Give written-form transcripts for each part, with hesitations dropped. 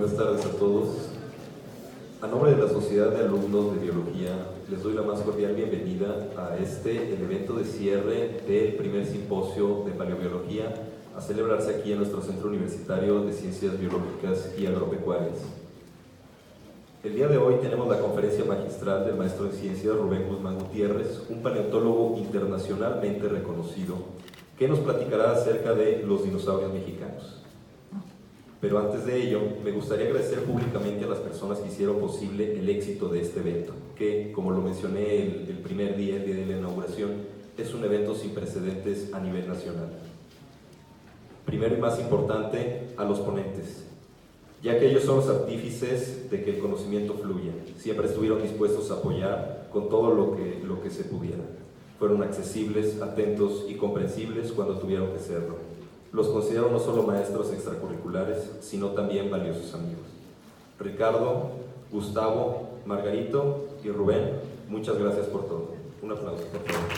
Buenas tardes a todos. A nombre de la Sociedad de Alumnos de Biología, les doy la más cordial bienvenida a el evento de cierre del primer simposio de paleobiología a celebrarse aquí en nuestro Centro Universitario de Ciencias Biológicas y Agropecuarias. El día de hoy tenemos la conferencia magistral del maestro de ciencias Rubén Guzmán Gutiérrez, un paleontólogo internacionalmente reconocido, que nos platicará acerca de los dinosaurios mexicanos. Pero antes de ello, me gustaría agradecer públicamente a las personas que hicieron posible el éxito de este evento, que, como lo mencioné el primer día, el día de la inauguración, es un evento sin precedentes a nivel nacional. Primero y más importante, a los ponentes, ya que ellos son los artífices de que el conocimiento fluya. Siempre estuvieron dispuestos a apoyar con todo lo que se pudiera. Fueron accesibles, atentos y comprensibles cuando tuvieron que serlo. Los considero no solo maestros extracurriculares, sino también valiosos amigos. Ricardo, Gustavo, Margarito y Rubén, muchas gracias por todo. Un aplauso, por favor.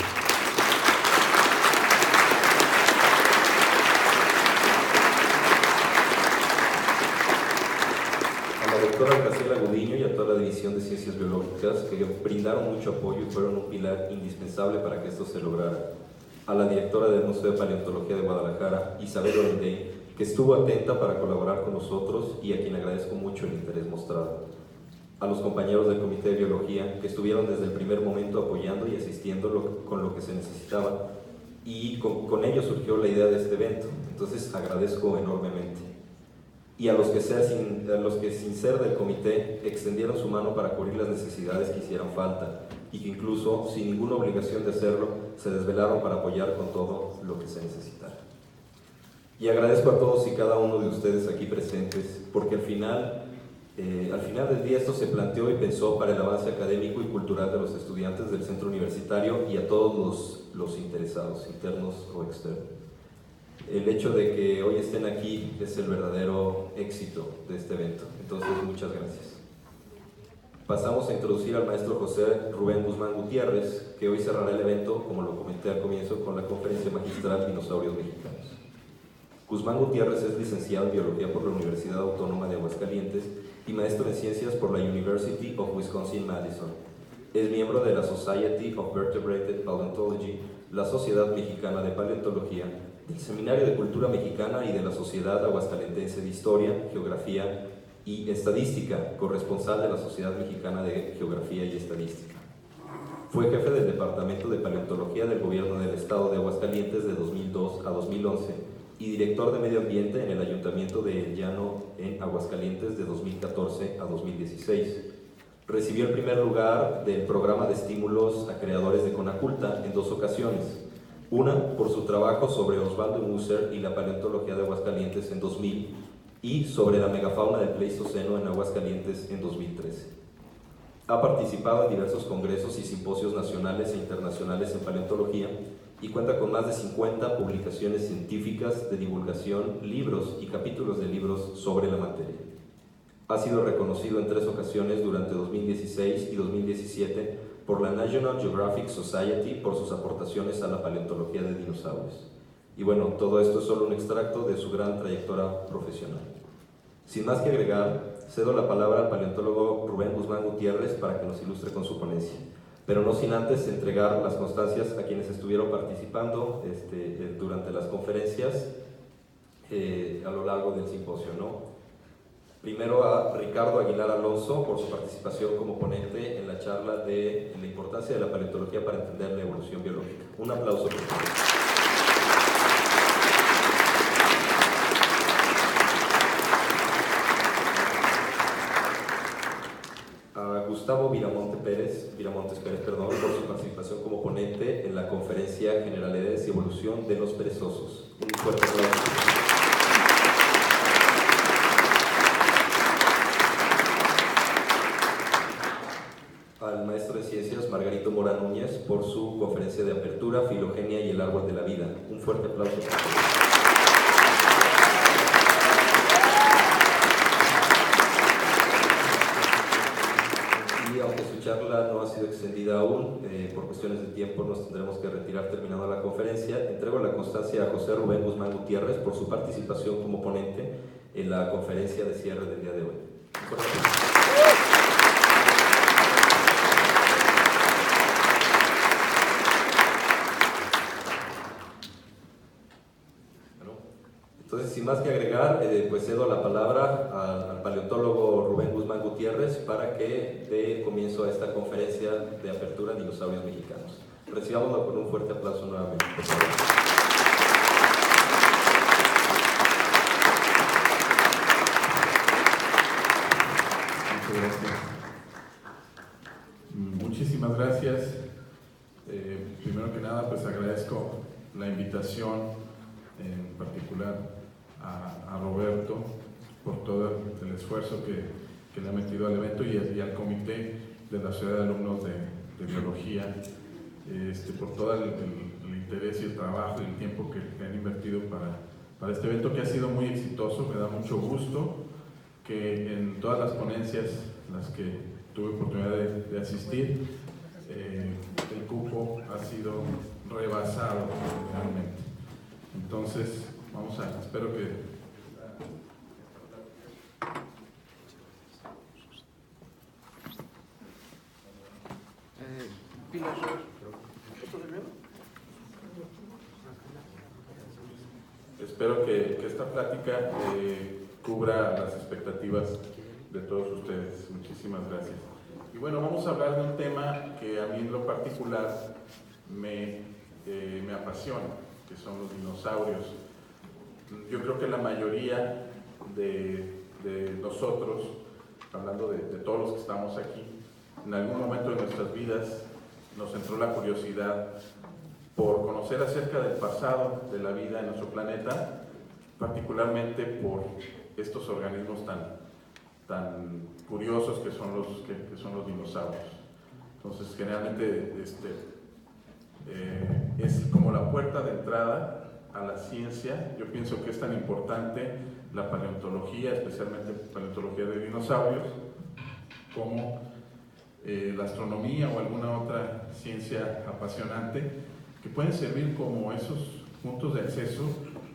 A la doctora Graciela Gudiño y a toda la División de Ciencias Biológicas, que brindaron mucho apoyo y fueron un pilar indispensable para que esto se lograra. A la directora del Museo de Paleontología de Guadalajara, Isabel Orendey, que estuvo atenta para colaborar con nosotros y a quien agradezco mucho el interés mostrado. A los compañeros del Comité de Biología, que estuvieron desde el primer momento apoyando y asistiendo con lo que se necesitaba, y con ellos surgió la idea de este evento, entonces agradezco enormemente. Y a los que sin ser del comité extendieron su mano para cubrir las necesidades que hicieran falta, y que incluso, sin ninguna obligación de hacerlo, se desvelaron para apoyar con todo lo que se necesitara. Y agradezco a todos y cada uno de ustedes aquí presentes, porque al final del día esto se planteó y pensó para el avance académico y cultural de los estudiantes del centro universitario y a todos los interesados, internos o externos. El hecho de que hoy estén aquí es el verdadero éxito de este evento. Entonces, muchas gracias. Pasamos a introducir al maestro José Rubén Guzmán Gutiérrez, que hoy cerrará el evento, como lo comenté al comienzo, con la conferencia magistral Dinosaurios Mexicanos. Guzmán Gutiérrez es licenciado en Biología por la Universidad Autónoma de Aguascalientes y maestro en Ciencias por la University of Wisconsin-Madison. Es miembro de la Society of Vertebrate Paleontology, la Sociedad Mexicana de Paleontología, del Seminario de Cultura Mexicana y de la Sociedad Aguascalentense de Historia, Geografía y Estadística, corresponsal de la Sociedad Mexicana de Geografía y Estadística. Fue jefe del Departamento de Paleontología del Gobierno del Estado de Aguascalientes de 2002 a 2011 y director de Medio Ambiente en el Ayuntamiento de El Llano en Aguascalientes de 2014 a 2016. Recibió el primer lugar del programa de estímulos a creadores de Conaculta en 2 ocasiones. Una por su trabajo sobre Osvaldo Musser y la paleontología de Aguascalientes en 2000 y sobre la megafauna del Pleistoceno en Aguascalientes en 2013. Ha participado en diversos congresos y simposios nacionales e internacionales en paleontología y cuenta con más de 50 publicaciones científicas de divulgación, libros y capítulos de libros sobre la materia. Ha sido reconocido en 3 ocasiones durante 2016 y 2017 por la National Geographic Society por sus aportaciones a la paleontología de dinosaurios. Y bueno, todo esto es solo un extracto de su gran trayectoria profesional. Sin más que agregar, cedo la palabra al paleontólogo Rubén Guzmán Gutiérrez para que nos ilustre con su ponencia, pero no sin antes entregar las constancias a quienes estuvieron participando durante las conferencias a lo largo del simposio, ¿no? Primero a Ricardo Aguilar Alonso por su participación como ponente en la charla de la importancia de la paleontología para entender la evolución biológica. Un aplauso, por favor. A Gustavo Viramontes Pérez, por su participación como ponente en la conferencia Generalidades y Evolución de los Perezosos. Un fuerte aplauso. Al maestro de ciencias Margarito Mora Núñez por su conferencia de apertura, Filogenia y el árbol de la vida. Un fuerte aplauso. Y aunque su charla no ha sido extendida aún, por cuestiones de tiempo nos tendremos que retirar terminada la conferencia, entrego la constancia a José Rubén Guzmán Gutiérrez por su participación como ponente en la conferencia de cierre del día de hoy. Entonces, sin más que agregar, pues cedo la palabra al paleontólogo Rubén Guzmán Gutiérrez para que dé comienzo a esta conferencia de apertura de dinosaurios mexicanos. Recibámoslo con un fuerte aplauso nuevamente, por favor. Muchísimas gracias. Primero que nada, pues agradezco la invitación, en particular a Roberto, por todo el esfuerzo que le ha metido al evento y al comité de la Sociedad de Alumnos de Biología, por todo el interés y el trabajo y el tiempo que han invertido para este evento, que ha sido muy exitoso. Me da mucho gusto que en todas las ponencias en las que tuve oportunidad de asistir, el cupo ha sido rebasado realmente. Entonces, espero que... Espero que esta plática cubra las expectativas de todos ustedes. Muchísimas gracias. Y bueno, vamos a hablar de un tema que a mí en lo particular me apasiona, que son los dinosaurios. Yo creo que la mayoría de nosotros, hablando de todos los que estamos aquí, en algún momento de nuestras vidas nos entró la curiosidad por conocer acerca del pasado de la vida en nuestro planeta, particularmente por estos organismos tan curiosos que son los dinosaurios. Entonces, generalmente es como la puerta de entrada a la ciencia. Yo pienso que es tan importante la paleontología, especialmente paleontología de dinosaurios, como la astronomía o alguna otra ciencia apasionante, que pueden servir como esos puntos de acceso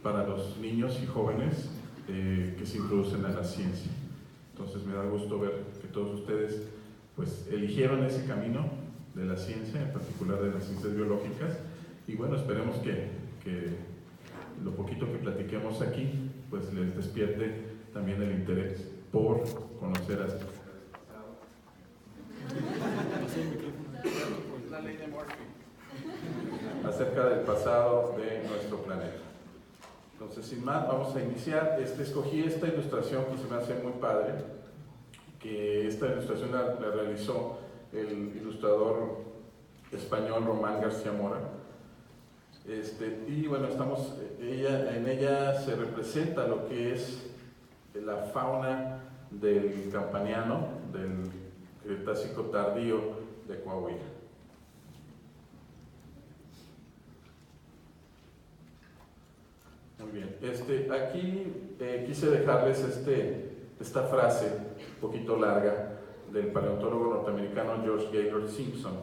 para los niños y jóvenes que se introducen a la ciencia. Entonces me da gusto ver que todos ustedes pues eligieron ese camino de la ciencia, en particular de las ciencias biológicas, y bueno, esperemos que lo poquito que platiquemos aquí pues les despierte también el interés por conocer acerca del pasado de nuestro planeta. Entonces, sin más, vamos a iniciar. Escogí esta ilustración que se me hace muy padre, que esta ilustración la realizó el ilustrador español Román García Mora. Y bueno, en ella se representa lo que es la fauna del Campaniano, del Cretácico tardío de Coahuila. Muy bien, aquí quise dejarles esta frase un poquito larga del paleontólogo norteamericano George Gaylord Simpson.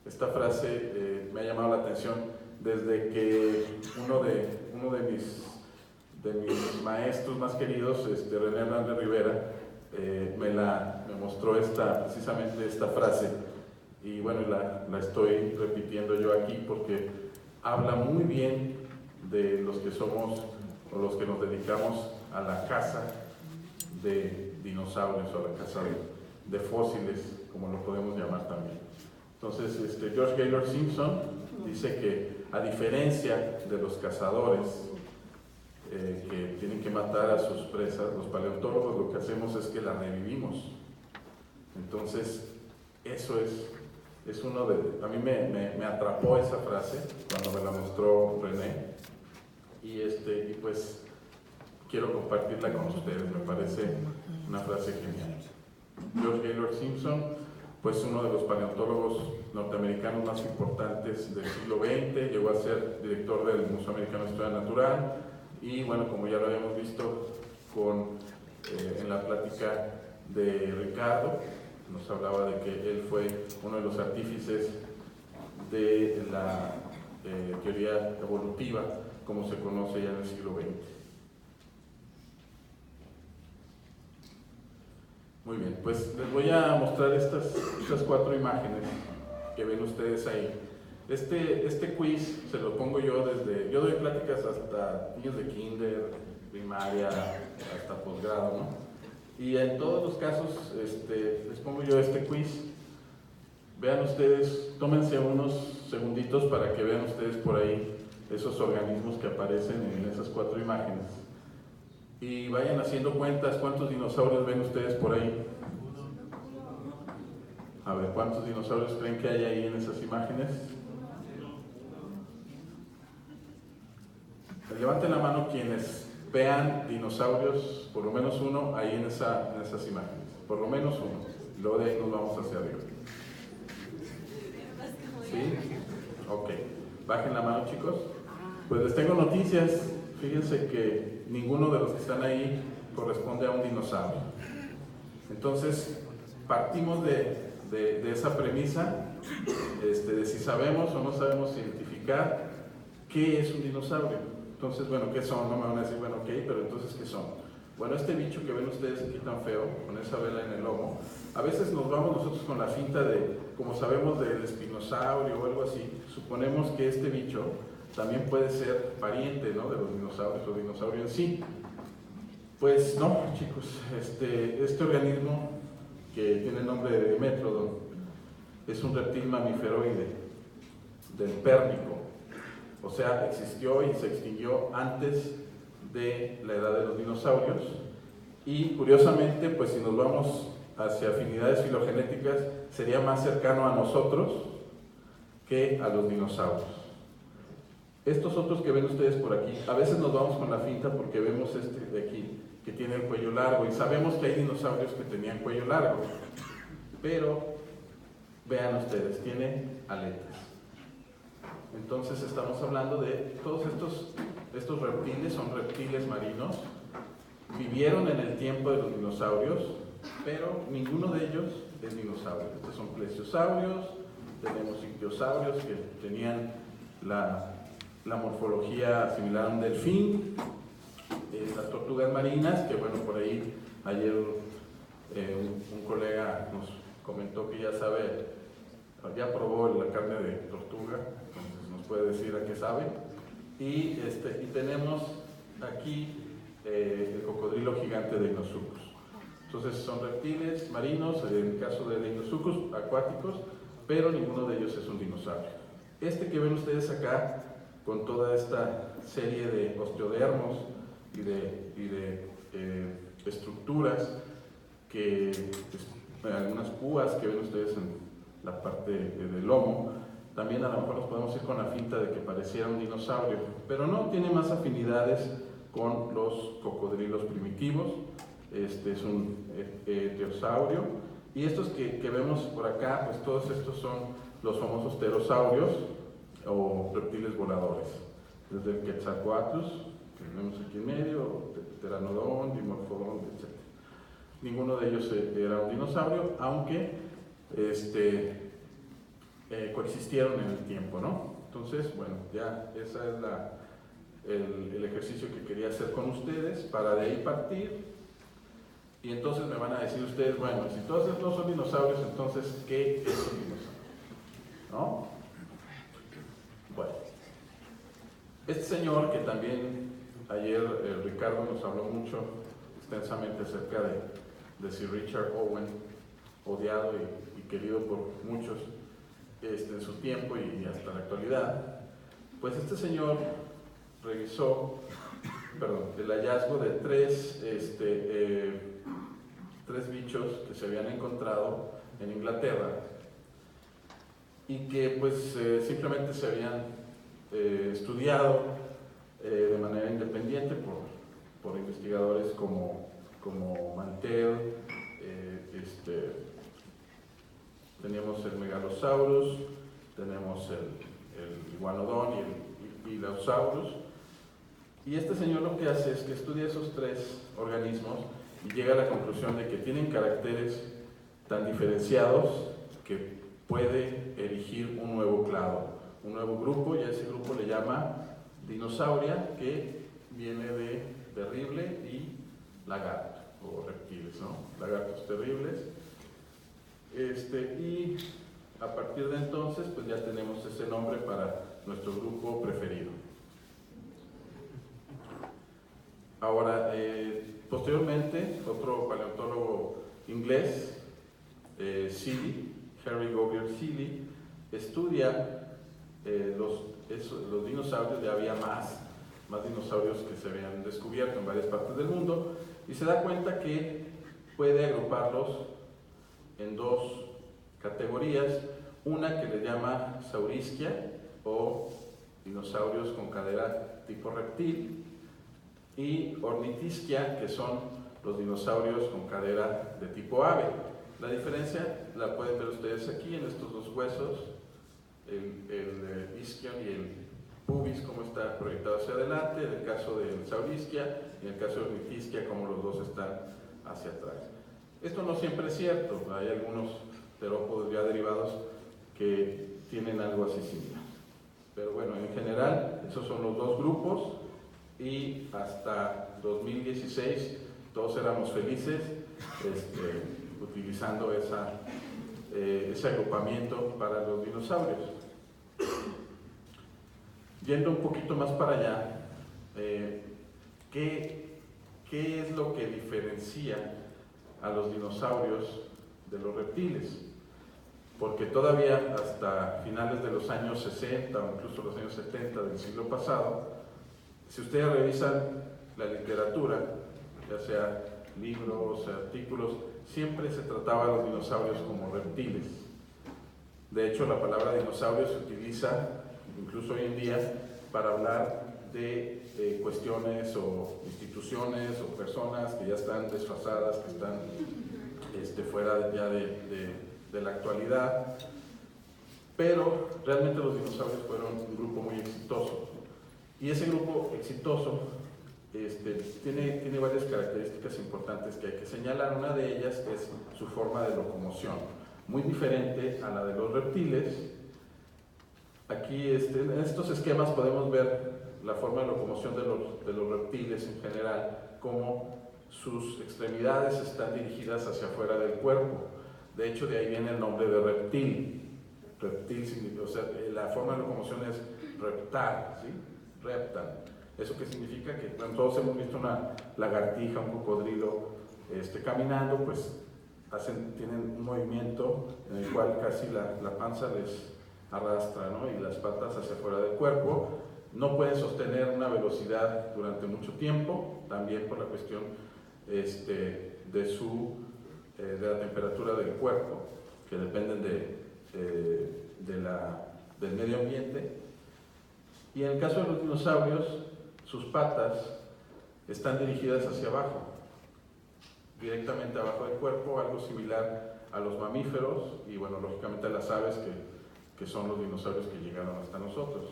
Esta frase me ha llamado la atención desde que uno de mis maestros más queridos, René Hernández Rivera, me mostró precisamente esta frase, y bueno, la estoy repitiendo yo aquí porque habla muy bien de los que somos o los que nos dedicamos a la caza de dinosaurios o a la caza de fósiles, como lo podemos llamar también. Entonces, George Gaylord Simpson dice que, a diferencia de los cazadores que tienen que matar a sus presas, los paleontólogos lo que hacemos es que las revivimos. Entonces, eso es uno de... A mí me atrapó esa frase cuando me la mostró René, y pues quiero compartirla con ustedes. Me parece una frase genial. George Gaylord Simpson, pues uno de los paleontólogos norteamericanos más importantes del siglo XX, llegó a ser director del Museo Americano de Historia Natural, y bueno, como ya lo habíamos visto en la plática de Ricardo, nos hablaba de que él fue uno de los artífices de la teoría evolutiva, como se conoce ya en el siglo XX. Muy bien, pues les voy a mostrar estas 4 imágenes que ven ustedes ahí. Este quiz se lo pongo yo yo doy pláticas hasta niños de kinder, primaria, hasta posgrado, ¿no? Y en todos los casos les pongo yo este quiz. Vean ustedes, tómense unos segunditos para que vean ustedes por ahí esos organismos que aparecen en esas 4 imágenes. Y vayan haciendo cuentas, ¿cuántos dinosaurios ven ustedes por ahí? A ver, ¿cuántos dinosaurios creen que hay ahí en esas imágenes? Levanten la mano quienes vean dinosaurios, por lo menos uno, ahí en esas imágenes. Por lo menos uno. Luego de ahí nos vamos hacia arriba. ¿Sí? Ok. Bajen la mano, chicos. Pues les tengo noticias. Fíjense que ninguno de los que están ahí corresponde a un dinosaurio. Entonces, partimos de esa premisa, de si sabemos o no sabemos identificar qué es un dinosaurio. Entonces, bueno, ¿qué son? No me van a decir, bueno, ok, pero entonces, ¿qué son? Bueno, este bicho que ven ustedes aquí tan feo, con esa vela en el lomo, a veces nos vamos nosotros con la finta de, como sabemos del espinosaurio o algo así, suponemos que este bicho también puede ser pariente, ¿no?, de los dinosaurios o dinosaurio en sí. Pues no, chicos, este organismo que tiene el nombre de Metrodon es un reptil mamíferoide del Pérmico. O sea, existió y se extinguió antes de la edad de los dinosaurios. Y curiosamente, pues si nos vamos hacia afinidades filogenéticas, sería más cercano a nosotros que a los dinosaurios. Estos otros que ven ustedes por aquí, a veces nos vamos con la finta porque vemos este de aquí, que tiene el cuello largo, y sabemos que hay dinosaurios que tenían cuello largo, pero vean ustedes, tiene aletas. Entonces estamos hablando de todos estos reptiles, son reptiles marinos, vivieron en el tiempo de los dinosaurios, pero ninguno de ellos es dinosaurio. Estos son plesiosaurios, tenemos ictiosaurios que tenían la morfología similar a un delfín, las tortugas marinas, que bueno, por ahí ayer un colega nos comentó que ya sabe, ya probó la carne de tortuga, entonces nos puede decir a qué sabe. Y tenemos aquí el cocodrilo gigante de Deinosuchus. Entonces son reptiles marinos, en el caso de Deinosuchus, acuáticos, pero ninguno de ellos es un dinosaurio. Que ven ustedes acá, con toda esta serie de osteodermos y de estructuras, algunas púas que ven ustedes en la parte del lomo, también a lo mejor nos podemos ir con la finta de que pareciera un dinosaurio, pero no, tiene más afinidades con los cocodrilos primitivos. Es un pterosaurio, y estos que vemos por acá, pues todos estos son los famosos pterosaurios o reptiles voladores, desde el Quetzalcoatlus, que vemos aquí en medio, Pteranodon, Dimorphodon, etc. Ninguno de ellos era un dinosaurio, aunque coexistieron en el tiempo, ¿no? Entonces, bueno, ya ese es el ejercicio que quería hacer con ustedes, para de ahí partir. Y entonces me van a decir ustedes, bueno, si todos estos no son dinosaurios, entonces, ¿qué es un dinosaurio? ¿No? Bueno, este señor, que también ayer Ricardo nos habló mucho extensamente acerca de Sir Richard Owen, odiado y querido por muchos en su tiempo y hasta la actualidad, pues este señor revisó el hallazgo de tres bichos que se habían encontrado en Inglaterra y que pues simplemente se habían estudiado de manera independiente por investigadores como Mantell. Teníamos el Megalosaurus, tenemos el Iguanodon y el Dilophosaurus. Y este señor lo que hace es que estudia esos tres organismos y llega a la conclusión de que tienen caracteres tan diferenciados que puede erigir un nuevo clado, un nuevo grupo, y a ese grupo le llama Dinosauria, que viene de terrible y lagarto, o reptiles, ¿no? lagartos terribles. Y a partir de entonces, pues ya tenemos ese nombre para nuestro grupo preferido. Ahora, posteriormente, otro paleontólogo inglés, Seeley, Harry Gobier Seeley, estudia los dinosaurios. Ya había más dinosaurios que se habían descubierto en varias partes del mundo, y se da cuenta que puede agruparlos en dos categorías: una que le llama Saurisquia, o dinosaurios con cadera tipo reptil, y Ornitisquia, que son los dinosaurios con cadera de tipo ave. La diferencia la pueden ver ustedes aquí en estos dos huesos, el isquion y el pubis, como está proyectado hacia adelante, en el caso del Saurisquia, y en el caso de Ornitisquia, como los dos están hacia atrás. Esto no siempre es cierto, hay algunos terópodos ya derivados que tienen algo así similar. Pero bueno, en general, esos son los dos grupos, y hasta 2016 todos éramos felices utilizando ese agrupamiento para los dinosaurios. Yendo un poquito más para allá, ¿qué es lo que diferencia a los dinosaurios de los reptiles? Porque todavía hasta finales de los años 60 o incluso los años 70 del siglo pasado, si ustedes revisan la literatura, ya sea libros, artículos, siempre se trataba a los dinosaurios como reptiles. De hecho, la palabra dinosaurio se utiliza incluso hoy en día para hablar de cuestiones o instituciones o personas que ya están desfasadas, que están fuera ya de la actualidad. Pero realmente los dinosaurios fueron un grupo muy exitoso. Y ese grupo exitoso tiene varias características importantes que hay que señalar. Una de ellas es su forma de locomoción, muy diferente a la de los reptiles. Aquí en estos esquemas podemos ver la forma de locomoción de los reptiles en general, como sus extremidades están dirigidas hacia afuera del cuerpo. De hecho, de ahí viene el nombre de reptil. Reptil significa, o sea, la forma de locomoción es reptar, ¿sí? Reptan. ¿Eso qué significa? Que bueno, todos hemos visto una lagartija, un cocodrilo caminando, pues tienen un movimiento en el cual casi la panza les arrastra, ¿no? Y las patas hacia afuera del cuerpo. No pueden sostener una velocidad durante mucho tiempo, también por la cuestión de la temperatura del cuerpo, que dependen del medio ambiente. Y en el caso de los dinosaurios, sus patas están dirigidas hacia abajo, directamente abajo del cuerpo, algo similar a los mamíferos y, bueno, lógicamente a las aves, que son los dinosaurios que llegaron hasta nosotros.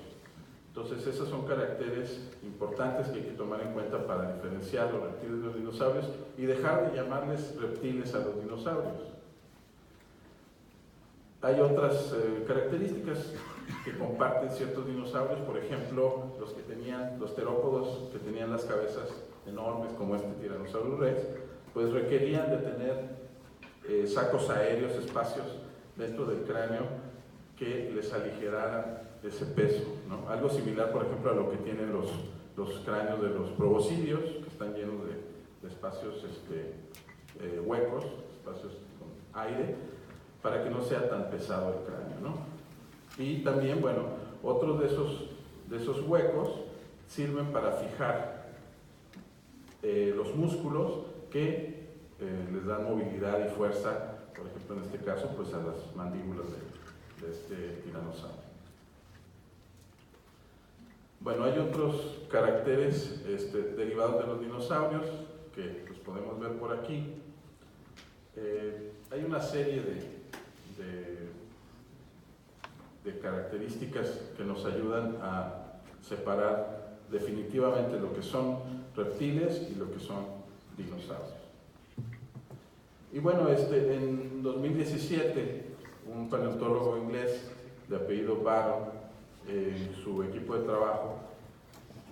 Entonces, esos son caracteres importantes que hay que tomar en cuenta para diferenciar los reptiles de los dinosaurios y dejar de llamarles reptiles a los dinosaurios. Hay otras características que comparten ciertos dinosaurios, por ejemplo, los terópodos que tenían las cabezas enormes, como este Tyrannosaurus rex, pues requerían de tener sacos aéreos, espacios dentro del cráneo que les aligeraran ese peso, ¿no? Algo similar, por ejemplo, a lo que tienen los cráneos de los proboscidios, que están llenos de espacios huecos, espacios con aire, para que no sea tan pesado el cráneo, ¿no? Y también, bueno, otros de esos huecos sirven para fijar los músculos que les dan movilidad y fuerza, por ejemplo, en este caso, pues a las mandíbulas de este tiranosaurio. Bueno, hay otros caracteres derivados de los dinosaurios que los podemos ver por aquí. Hay una serie de características que nos ayudan a separar definitivamente lo que son reptiles y lo que son dinosaurios. Y bueno, en 2017, un paleontólogo inglés de apellido Barron, su equipo de trabajo,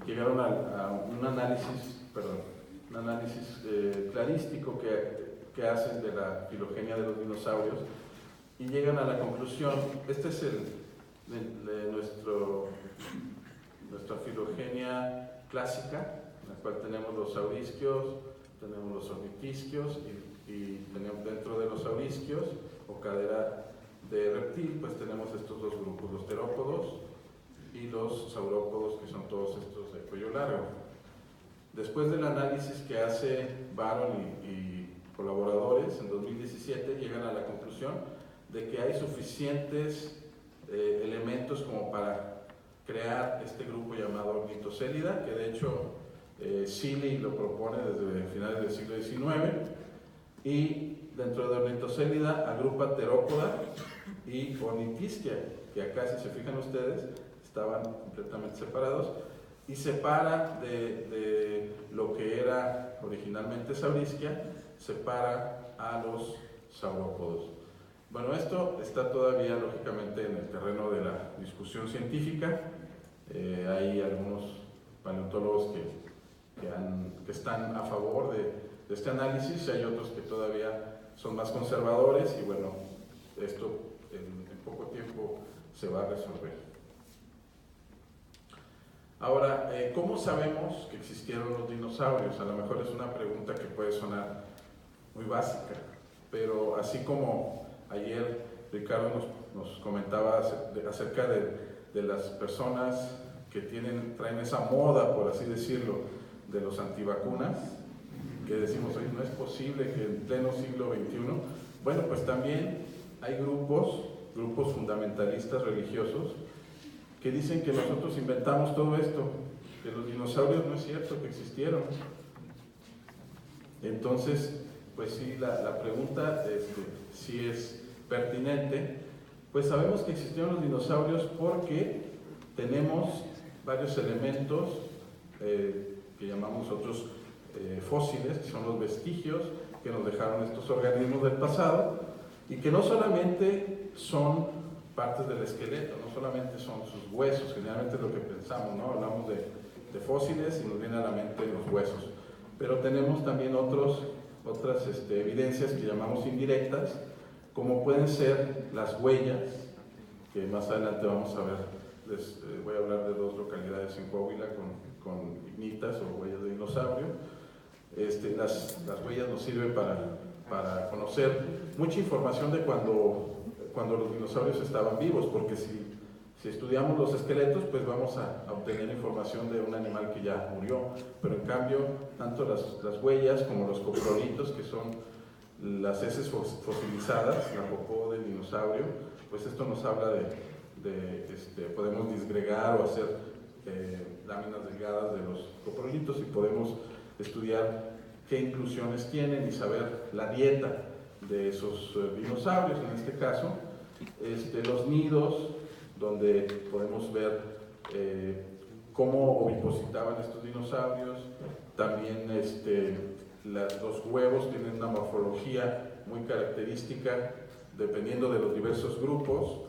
llegaron a un análisis clarístico que que hacen de la filogenia de los dinosaurios y llegan a la conclusión, este es nuestra filogenia clásica, en la cual tenemos los saurisquios, tenemos los ornitisquios y tenemos dentro de los saurisquios o cadera de reptil, pues tenemos estos dos grupos, los terópodos y los saurópodos, que son todos estos de cuello largo. Después del análisis que hace Baron y colaboradores en 2017, llegan a la conclusión de que hay suficientes elementos como para crear este grupo llamado Ornitocélida, que de hecho Seeley lo propone desde finales del siglo XIX, y dentro de Ornitocélida agrupa terópoda y ornitisquia, que acá, si se fijan ustedes, estaban completamente separados, y separa de lo que era originalmente saurisquia, separa a los saurópodos. Bueno, esto está todavía lógicamente en el terreno de la discusión científica. Hay algunos paleontólogos que están a favor de este análisis, y hay otros que todavía son más conservadores, y bueno, esto en poco tiempo se va a resolver. Ahora, ¿cómo sabemos que existieron los dinosaurios? A lo mejor es una pregunta que puede sonar muy básica, pero así como ayer Ricardo nos comentaba acerca de las personas que traen esa moda, por así decirlo, de los antivacunas, que decimos, oye, no es posible que en pleno siglo XXI, bueno, pues también hay grupos fundamentalistas religiosos que dicen que nosotros inventamos todo esto, que los dinosaurios no es cierto que existieron. Entonces, pues sí, la pregunta sí es pertinente. Pues sabemos que existieron los dinosaurios porque tenemos varios elementos que llamamos nosotros fósiles, que son los vestigios que nos dejaron estos organismos del pasado, y que no solamente son partes del esqueleto, no solamente son sus huesos, generalmente es lo que pensamos, ¿no? Hablamos de fósiles y nos viene a la mente los huesos, pero tenemos también otras evidencias que llamamos indirectas, como pueden ser las huellas, que más adelante vamos a ver. Voy a hablar de dos localidades en Coahuila con ignitas o huellas de dinosaurio. Las huellas nos sirven para conocer mucha información de cuando los dinosaurios estaban vivos, porque si estudiamos los esqueletos, pues vamos a obtener información de un animal que ya murió, pero en cambio, tanto las huellas como los coprolitos, que son las heces fosilizadas, la popó del dinosaurio, pues esto nos habla podemos disgregar o hacer láminas delgadas de los coprolitos, y podemos estudiar qué inclusiones tienen y saber la dieta de esos dinosaurios. En este caso, los nidos, donde podemos ver cómo ovipositaban estos dinosaurios. También los huevos tienen una morfología muy característica dependiendo de los diversos grupos.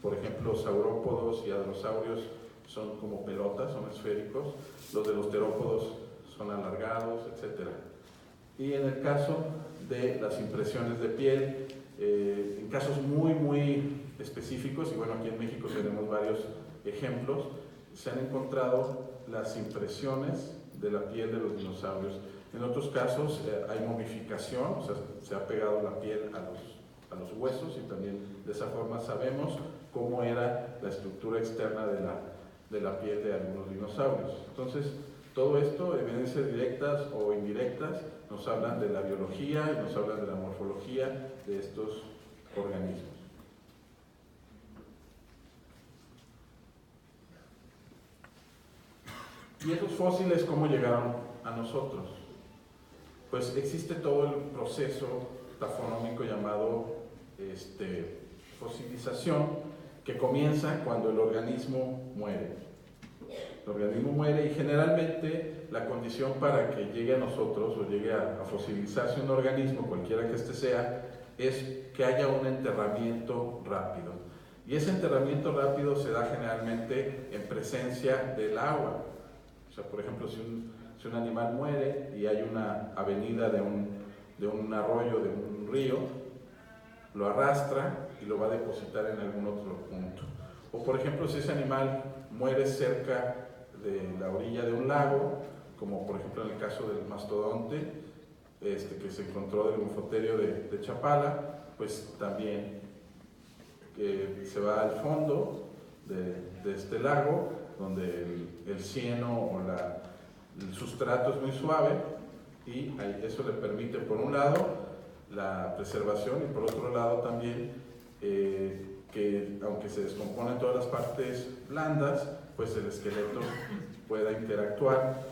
Por ejemplo, saurópodos y hadrosaurios son como pelotas, son esféricos. Los de los terópodos son alargados, etc. Y en el caso de las impresiones de piel, en casos muy, muy específicos, y bueno, aquí en México tenemos varios ejemplos, se han encontrado las impresiones de la piel de los dinosaurios. En otros casos hay momificación, o sea, se ha pegado la piel a los huesos, y también de esa forma sabemos cómo era la estructura externa de la piel de algunos dinosaurios. Entonces, todo esto, evidencias directas o indirectas, nos hablan de la biología y nos hablan de la morfología de estos organismos. ¿Y esos fósiles cómo llegaron a nosotros? Pues existe todo el proceso tafonómico llamado fosilización, que comienza cuando el organismo muere. El organismo muere, y generalmente la condición para que llegue a nosotros o llegue a fosilizarse un organismo, cualquiera que sea, es que haya un enterramiento rápido. Y ese enterramiento rápido se da generalmente en presencia del agua. O sea, por ejemplo, si un animal muere y hay una avenida de de un arroyo, de un río, lo arrastra y lo va a depositar en algún otro punto. O por ejemplo, si ese animal muere cerca de la orilla de un lago, como por ejemplo en el caso del mastodonte, que se encontró del Gonfoterio de Chapala, pues también se va al fondo de este lago, donde el cieno o el sustrato es muy suave, y eso le permite, por un lado, la preservación, y por otro lado también que, aunque se descomponen todas las partes blandas, pues el esqueleto pueda interactuar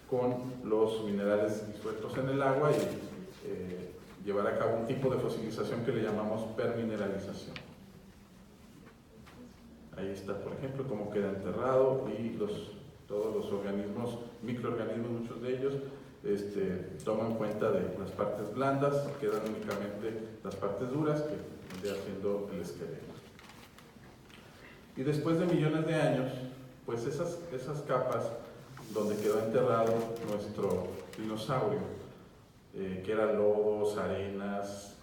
con los minerales disueltos en el agua y llevar a cabo un tipo de fosilización que le llamamos permineralización. Ahí está, por ejemplo, cómo queda enterrado, y todos los organismos, microorganismos, muchos de ellos, toman cuenta de las partes blandas, quedan únicamente las partes duras, que vendría siendo el esqueleto. Y después de millones de años, pues esas capas donde quedó enterrado nuestro dinosaurio, que eran lodos, arenas,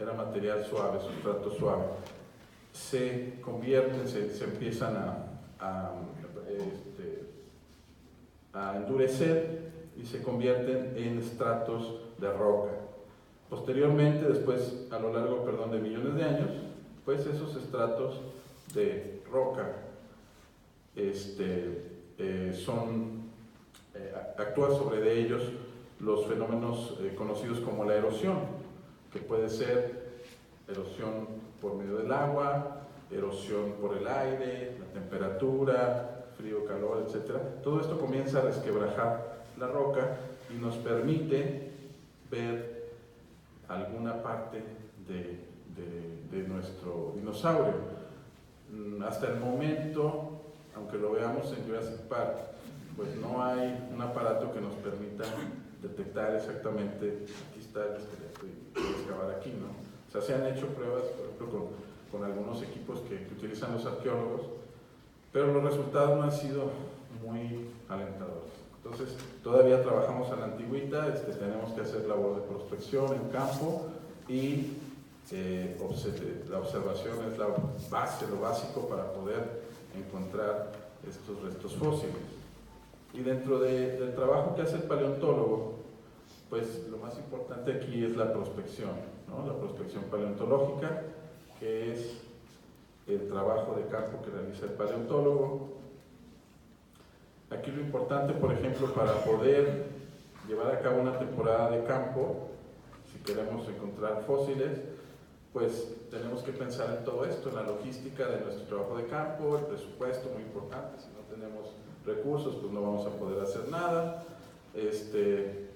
era material suave, sustrato suave, se convierten, se empiezan a endurecer y se convierten en estratos de roca. Posteriormente, después, a lo largo, de millones de años, pues esos estratos de roca actúa sobre ellos los fenómenos conocidos como la erosión, que puede ser erosión por medio del agua, erosión por el aire, la temperatura, frío, calor, etc. Todo esto comienza a resquebrajar la roca y nos permite ver alguna parte de nuestro dinosaurio. Hasta el momento, aunque lo veamos en Jurassic Park, pues no hay un aparato que nos permita detectar exactamente, aquí está el esqueleto y excavar aquí, ¿no? O sea, se han hecho pruebas, por ejemplo, con algunos equipos que utilizan los arqueólogos, pero los resultados no han sido muy alentadores. Entonces, todavía trabajamos a la antigüita, tenemos que hacer labor de prospección en campo, y la observación es la base, lo básico para poder encontrar estos restos fósiles. Y dentro del trabajo que hace el paleontólogo, pues lo más importante aquí es la prospección, ¿no? La prospección paleontológica, que es el trabajo de campo que realiza el paleontólogo. Aquí lo importante, por ejemplo, para poder llevar a cabo una temporada de campo, si queremos encontrar fósiles, pues tenemos que pensar en todo esto, en la logística de nuestro trabajo de campo, el presupuesto, muy importante. Si no tenemos recursos, pues no vamos a poder hacer nada.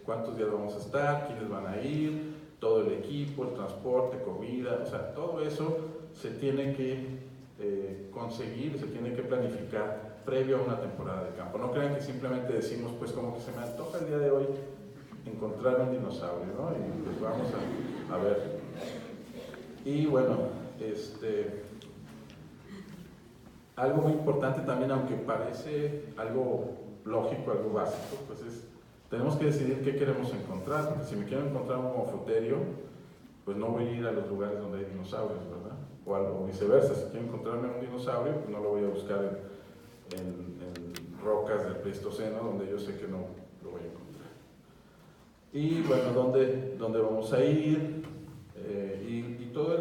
Cuántos días vamos a estar, quiénes van a ir, todo el equipo, el transporte, comida, o sea, todo eso se tiene que conseguir, se tiene que planificar previo a una temporada de campo. No crean que simplemente decimos, pues como que se me antoja el día de hoy encontrar un dinosaurio, ¿no? Y pues vamos a ver. Y bueno, algo muy importante también, aunque parece algo lógico, algo básico, pues tenemos que decidir qué queremos encontrar, porque si me quiero encontrar un Gonfoterio, pues no voy a ir a los lugares donde hay dinosaurios, ¿verdad? O viceversa, si quiero encontrarme un dinosaurio, pues no lo voy a buscar en rocas del Pleistoceno, donde yo sé que no lo voy a encontrar. Y bueno, ¿dónde vamos a ir? Y todo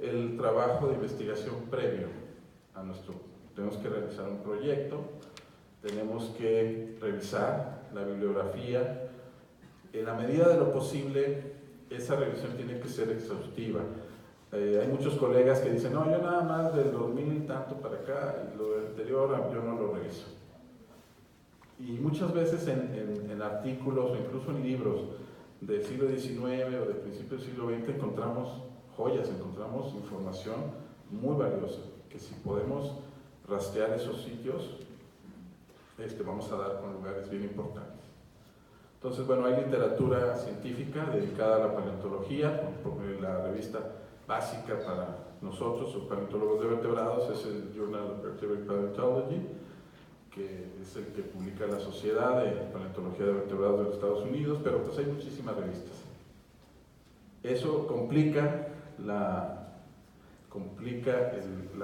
el trabajo de investigación previo a tenemos que realizar un proyecto, tenemos que revisar la bibliografía. En la medida de lo posible, esa revisión tiene que ser exhaustiva. Hay muchos colegas que dicen, no, yo nada más del 2000 y tanto para acá, y lo anterior yo no lo reviso. Y muchas veces en artículos o incluso en libros del siglo XIX o del principio del siglo XX encontramos joyas, encontramos información muy valiosa, que si podemos rastrear esos sitios, vamos a dar con lugares bien importantes. Entonces, bueno, hay literatura científica dedicada a la paleontología, la revista básica para nosotros, los paleontólogos de vertebrados, es el Journal of Vertebrate Paleontology, que es el que publica la Sociedad de Paleontología de Vertebrados de los Estados Unidos, pero pues hay muchísimas revistas. Eso complica la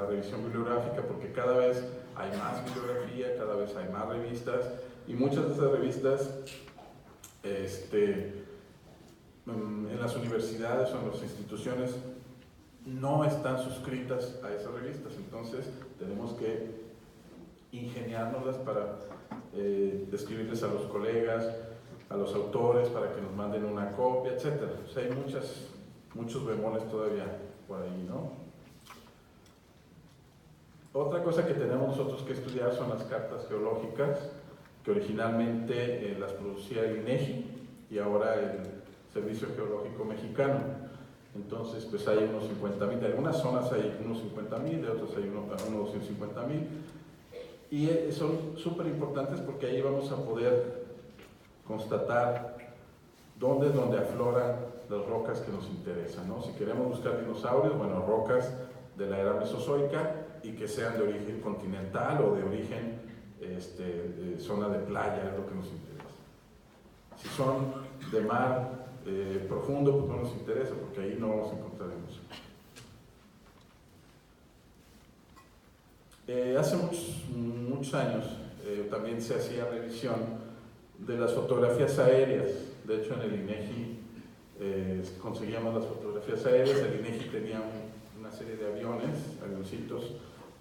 revisión bibliográfica porque cada vez hay más bibliografía, cada vez hay más revistas y muchas de esas revistas en las universidades o en las instituciones no están suscritas a esas revistas, entonces tenemos que ingeniárnoslas para escribirles a los colegas, a los autores para que nos manden una copia, etc. O sea, hay muchos bemoles todavía por ahí, ¿no? Otra cosa que tenemos nosotros que estudiar son las cartas geológicas, que originalmente las producía el INEGI y ahora el Servicio Geológico Mexicano. Entonces, pues hay unos 50,000, de algunas zonas hay unos 50,000, de otras hay unos 250,000. Y son súper importantes porque ahí vamos a poder constatar dónde es donde afloran las rocas que nos interesan, ¿no? Si queremos buscar dinosaurios, bueno, rocas de la era mesozoica y que sean de origen continental o de origen de zona de playa, es lo que nos interesa. Si son de mar profundo, pues no nos interesa porque ahí no vamos a encontrar mucho. Hace muchos años también se hacía revisión de las fotografías aéreas. De hecho, en el INEGI conseguíamos las fotografías aéreas. El INEGI tenía una serie de avioncitos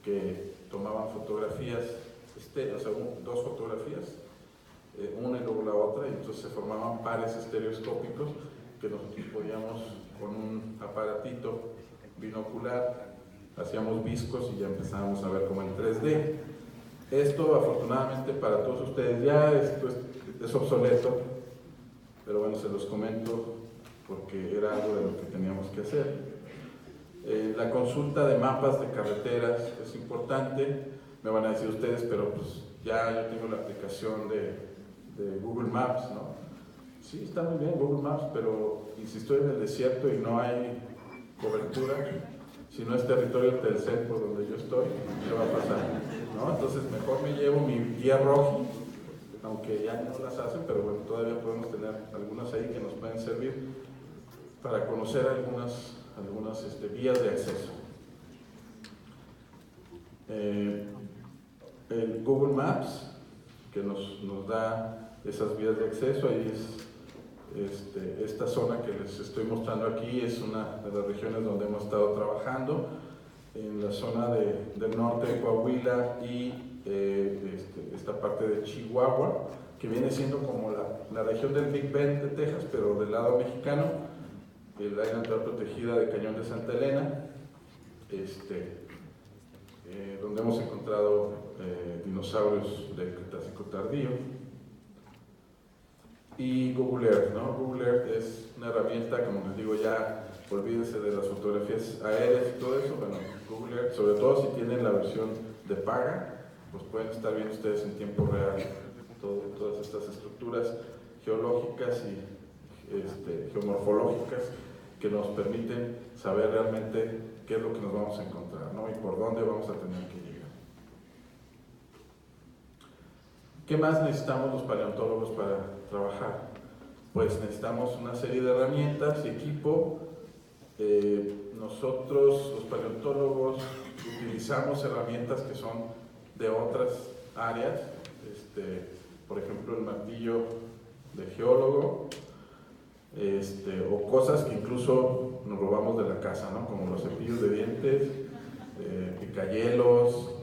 que tomaban fotografías, o sea, dos fotografías, una y luego la otra, y entonces se formaban pares estereoscópicos que nosotros podíamos, con un aparatito binocular, hacíamos viscos y ya empezábamos a ver como en 3D. Esto, afortunadamente para todos ustedes, ya esto es obsoleto, pero bueno, se los comento porque era algo de lo que teníamos que hacer. La consulta de mapas de carreteras es importante. Me van a decir ustedes, pero pues ya yo tengo la aplicación de Google Maps, ¿no? Sí, está muy bien Google Maps, pero y si estoy en el desierto y no hay cobertura, si no es territorio Telcel por donde yo estoy, ¿qué va a pasar? ¿No? Entonces mejor me llevo mi guía Roji, aunque ya no las hacen, pero bueno, todavía podemos tener algunas ahí que nos pueden servir para conocer algunas vías de acceso. El Google Maps, que nos da esas vías de acceso, ahí esta zona que les estoy mostrando aquí es una de las regiones donde hemos estado trabajando, en la zona del norte de Coahuila y esta parte de Chihuahua, que viene siendo como la región del Big Bend de Texas, pero del lado mexicano, el área natural protegida de Cañón de Santa Elena, donde hemos encontrado dinosaurios del Cretácico tardío. Y Google Earth, ¿no? Google Earth es una herramienta, como les digo, ya olvídense de las fotografías aéreas y todo eso. Bueno, Google Earth, sobre todo si tienen la versión de paga, pues pueden estar viendo ustedes en tiempo real todas estas estructuras geológicas y geomorfológicas que nos permiten saber realmente qué es lo que nos vamos a encontrar, ¿no? Y por dónde vamos a tener que llegar. ¿Qué más necesitamos los paleontólogos para trabajar? Pues necesitamos una serie de herramientas y equipo. Nosotros, los paleontólogos, utilizamos herramientas que son de otras áreas, por ejemplo el martillo de geólogo, o cosas que incluso nos robamos de la casa, ¿no? Como los cepillos de dientes, picayelos,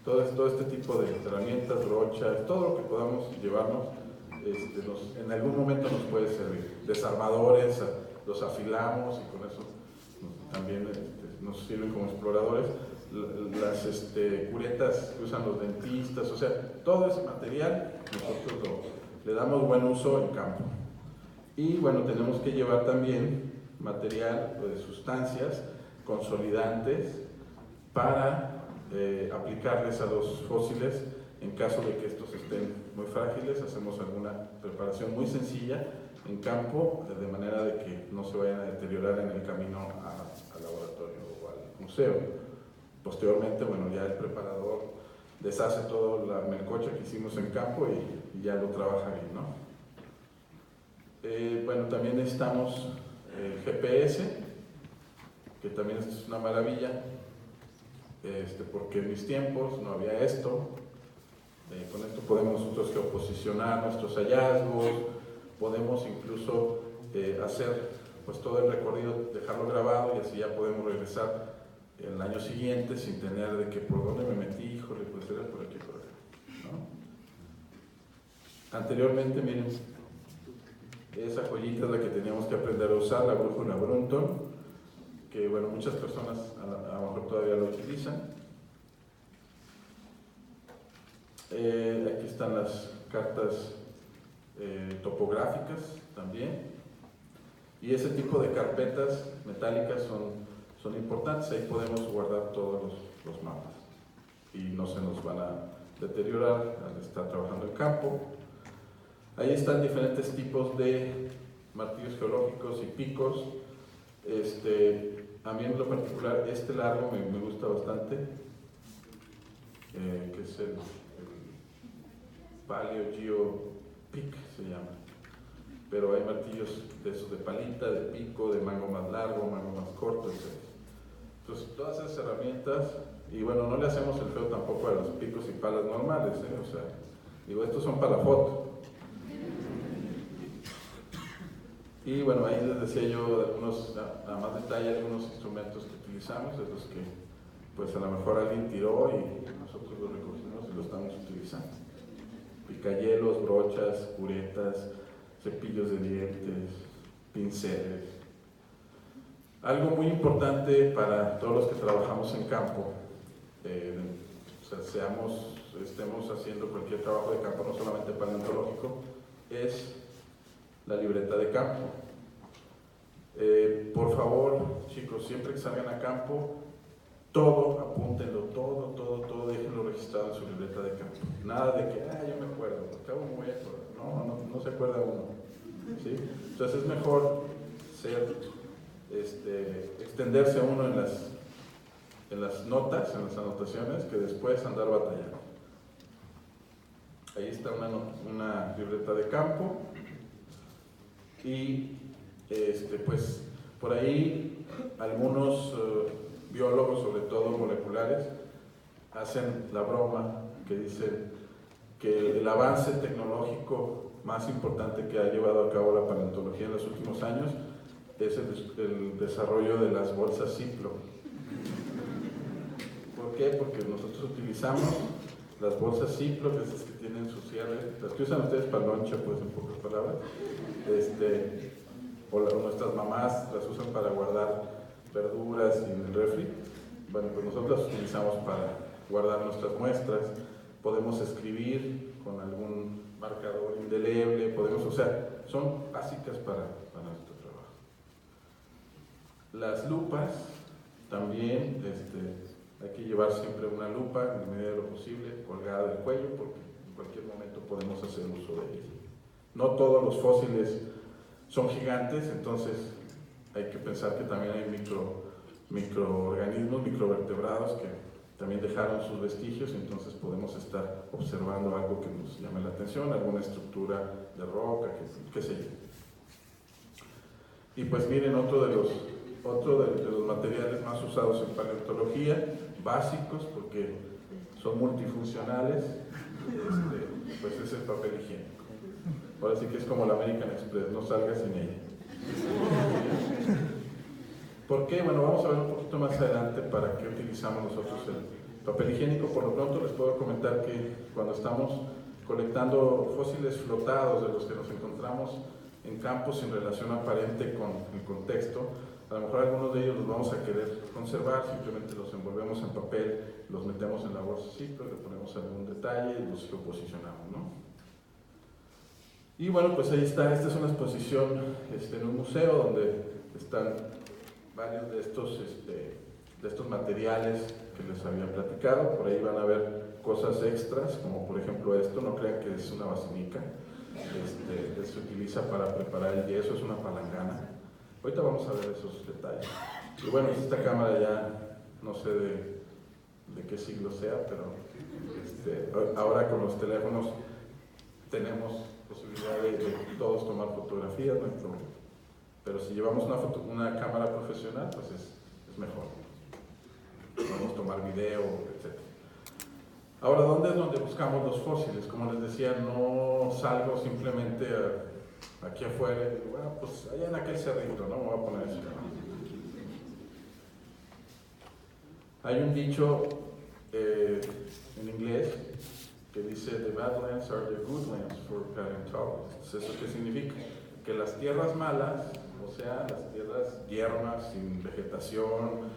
todo este tipo de herramientas, brochas, todo lo que podamos llevarnos, en algún momento nos puede servir. Desarmadores, los afilamos y con eso también nos sirven como exploradores. Las curetas que usan los dentistas, o sea, todo ese material nosotros le damos buen uso en campo. Y bueno, tenemos que llevar también material de sustancias consolidantes para aplicarles a los fósiles en caso de que estos estén muy frágiles. Hacemos alguna preparación muy sencilla en campo, de manera de que no se vayan a deteriorar en el camino al laboratorio o al museo. Posteriormente, bueno, ya el preparador deshace toda la melcocha que hicimos en campo y ya lo trabaja bien, ¿no? Bueno, también necesitamos GPS, que también es una maravilla, porque en mis tiempos no había esto. Con esto podemos nosotros geoposicionar nuestros hallazgos, podemos incluso hacer pues todo el recorrido, dejarlo grabado y así ya podemos regresar el año siguiente sin tener de que por dónde me metí, híjole, pues era por aquí, por acá, ¿no? Anteriormente, miren, esa joyita es la que teníamos que aprender a usar, la brújula Brunton, que bueno, muchas personas a lo mejor todavía lo utilizan. Aquí están las cartas topográficas también, y ese tipo de carpetas metálicas son importantes. Ahí podemos guardar todos los mapas y no se nos van a deteriorar al estar trabajando en campo. Ahí están diferentes tipos de martillos geológicos y picos. A mí en lo particular este largo me gusta bastante, que es el Paleo Geo Pick se llama, pero hay martillos de esos de palita, de pico, de mango más largo, mango más corto, etc. Entonces todas esas herramientas, y bueno, no le hacemos el feo tampoco a los picos y palas normales, o sea, digo, estos son para la foto. Y bueno, ahí les decía yo algunos, a más detalle, algunos instrumentos que utilizamos, de los que pues a lo mejor alguien tiró y nosotros los recogimos y los estamos utilizando. Picayelos, brochas, curetas, cepillos de dientes, pinceles. Algo muy importante para todos los que trabajamos en campo, o sea, estemos haciendo cualquier trabajo de campo, no solamente paleontológico, es la libreta de campo. Por favor, chicos, siempre que salgan a campo, todo, apúntenlo, todo, déjenlo registrado en su libreta de campo. Nada de que, yo me acuerdo, acabo muy bien, no se acuerda uno, ¿sí? Entonces es mejor extenderse uno en las notas, en las anotaciones, que después andar batallando. Ahí está una libreta de campo. Y pues por ahí algunos biólogos, sobre todo moleculares, hacen la broma que dicen que el avance tecnológico más importante que ha llevado a cabo la paleontología en los últimos años es el desarrollo de las bolsas Ziploc. ¿Por qué? Porque nosotros utilizamos las bolsas Ziploc, esas que tienen su cierre, las que usan ustedes para loncha, pues en pocas palabras, o nuestras mamás las usan para guardar verduras en el refri. Bueno, pues nosotros las utilizamos para guardar nuestras muestras. Podemos escribir con algún marcador indeleble, o sea, son básicas para nuestro trabajo. Las lupas también, hay que llevar siempre una lupa en la medida de lo posible colgada del cuello, porque en cualquier momento podemos hacer uso de ella. No todos los fósiles son gigantes, entonces hay que pensar que también hay microorganismos, microvertebrados que también dejaron sus vestigios, entonces podemos estar observando algo que nos llame la atención, alguna estructura de roca, qué sé yo. Y pues miren, otro de los materiales más usados en paleontología, básicos porque son multifuncionales, pues es el papel higiénico. Ahora sí que es como la American Express, no salga sin ella. ¿Por qué? Bueno, vamos a ver un poquito más adelante para qué utilizamos nosotros el papel higiénico. Por lo pronto les puedo comentar que cuando estamos colectando fósiles flotados de los que nos encontramos en campos sin relación aparente con el contexto, a lo mejor algunos de ellos los vamos a querer conservar, simplemente los envolvemos en papel, los metemos en la bolsa Ziploc, le ponemos algún detalle y los geoposicionamos, ¿no? Y bueno, pues ahí está, esta es una exposición en un museo donde están varios de estos materiales que les había platicado. Por ahí van a ver cosas extras, como por ejemplo esto, no crean que es una basinica, se utiliza para preparar el yeso, es una palangana. Ahorita vamos a ver esos detalles. Y bueno, esta cámara ya no sé de qué siglo sea, pero ahora con los teléfonos tenemos posibilidad de todos tomar fotografías, no hay problema. Pero si llevamos una cámara profesional, pues es mejor. Podemos tomar video, etc. Ahora, ¿dónde es donde buscamos los fósiles? Como les decía, no salgo simplemente aquí afuera y digo, bueno, pues allá en aquel cerrito, ¿no? Me voy a poner eso. Hay un dicho en inglés que dice, the badlands are the good lands for paleontologists. ¿Eso qué significa? Que las tierras malas, o sea, las tierras yermas, sin vegetación,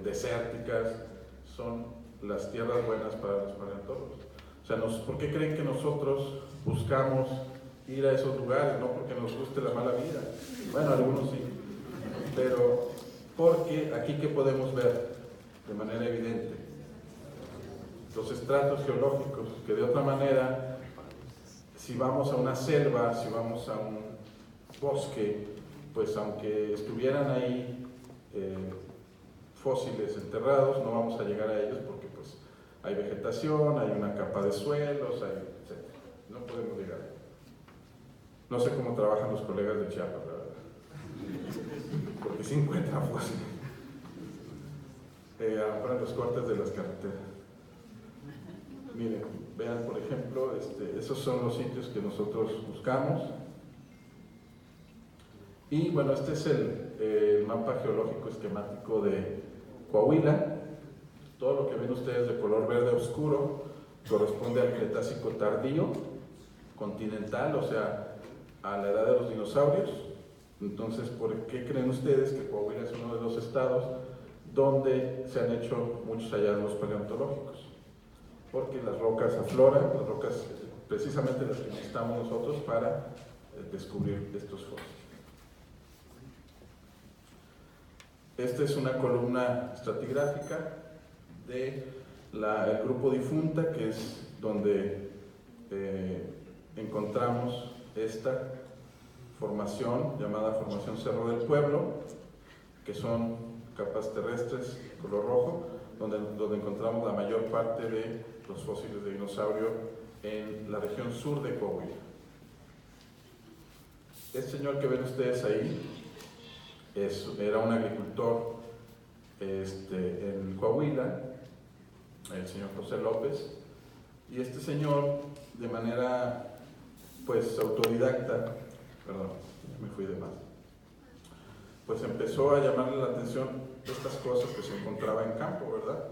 desérticas, son las tierras buenas para los paleontólogos. O sea, ¿por qué creen que nosotros buscamos ir a esos lugares? No porque nos guste la mala vida, bueno, algunos sí, pero porque aquí ¿qué podemos ver de manera evidente? Los estratos geológicos, que de otra manera, si vamos a una selva, si vamos a un bosque, pues aunque estuvieran ahí fósiles enterrados, no vamos a llegar a ellos porque pues hay vegetación, hay una capa de suelos, etc. No podemos llegar a ellos. No sé cómo trabajan los colegas de Chiapas, la verdad, porque sí encuentran fósiles. Para los cortes de las carreteras. Miren, vean por ejemplo, esos son los sitios que nosotros buscamos. Y bueno, este es el mapa geológico esquemático de Coahuila. Todo lo que ven ustedes de color verde oscuro corresponde al Cretácico tardío, continental, o sea, a la edad de los dinosaurios. Entonces, ¿por qué creen ustedes que Coahuila es uno de los estados donde se han hecho muchos hallazgos paleontológicos? Porque las rocas afloran, las rocas precisamente las que necesitamos nosotros para descubrir estos fósiles. Esta es una columna estratigráfica del grupo Difunta, que es donde encontramos esta formación llamada Formación Cerro del Pueblo, que son capas terrestres color rojo, donde encontramos la mayor parte de los fósiles de dinosaurio en la región sur de Coahuila. Este señor que ven ustedes ahí era un agricultor en Coahuila, el señor José López, y este señor de manera pues autodidacta, perdón, me fui de más, pues empezó a llamarle la atención estas cosas que se encontraba en campo, ¿verdad?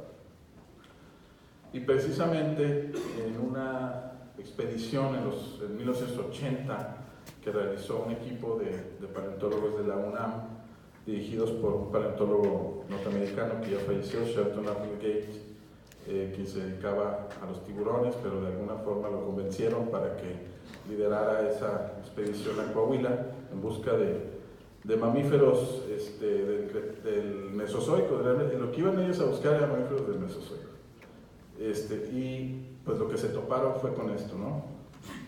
Y precisamente en una expedición en 1980 que realizó un equipo de paleontólogos de la UNAM, dirigidos por un paleontólogo norteamericano que ya falleció, Shelton Applegate, quien se dedicaba a los tiburones, pero de alguna forma lo convencieron para que liderara esa expedición a Coahuila en busca de mamíferos del Mesozoico. Lo que iban ellos a buscar era mamíferos del Mesozoico. Y pues lo que se toparon fue con esto, ¿no?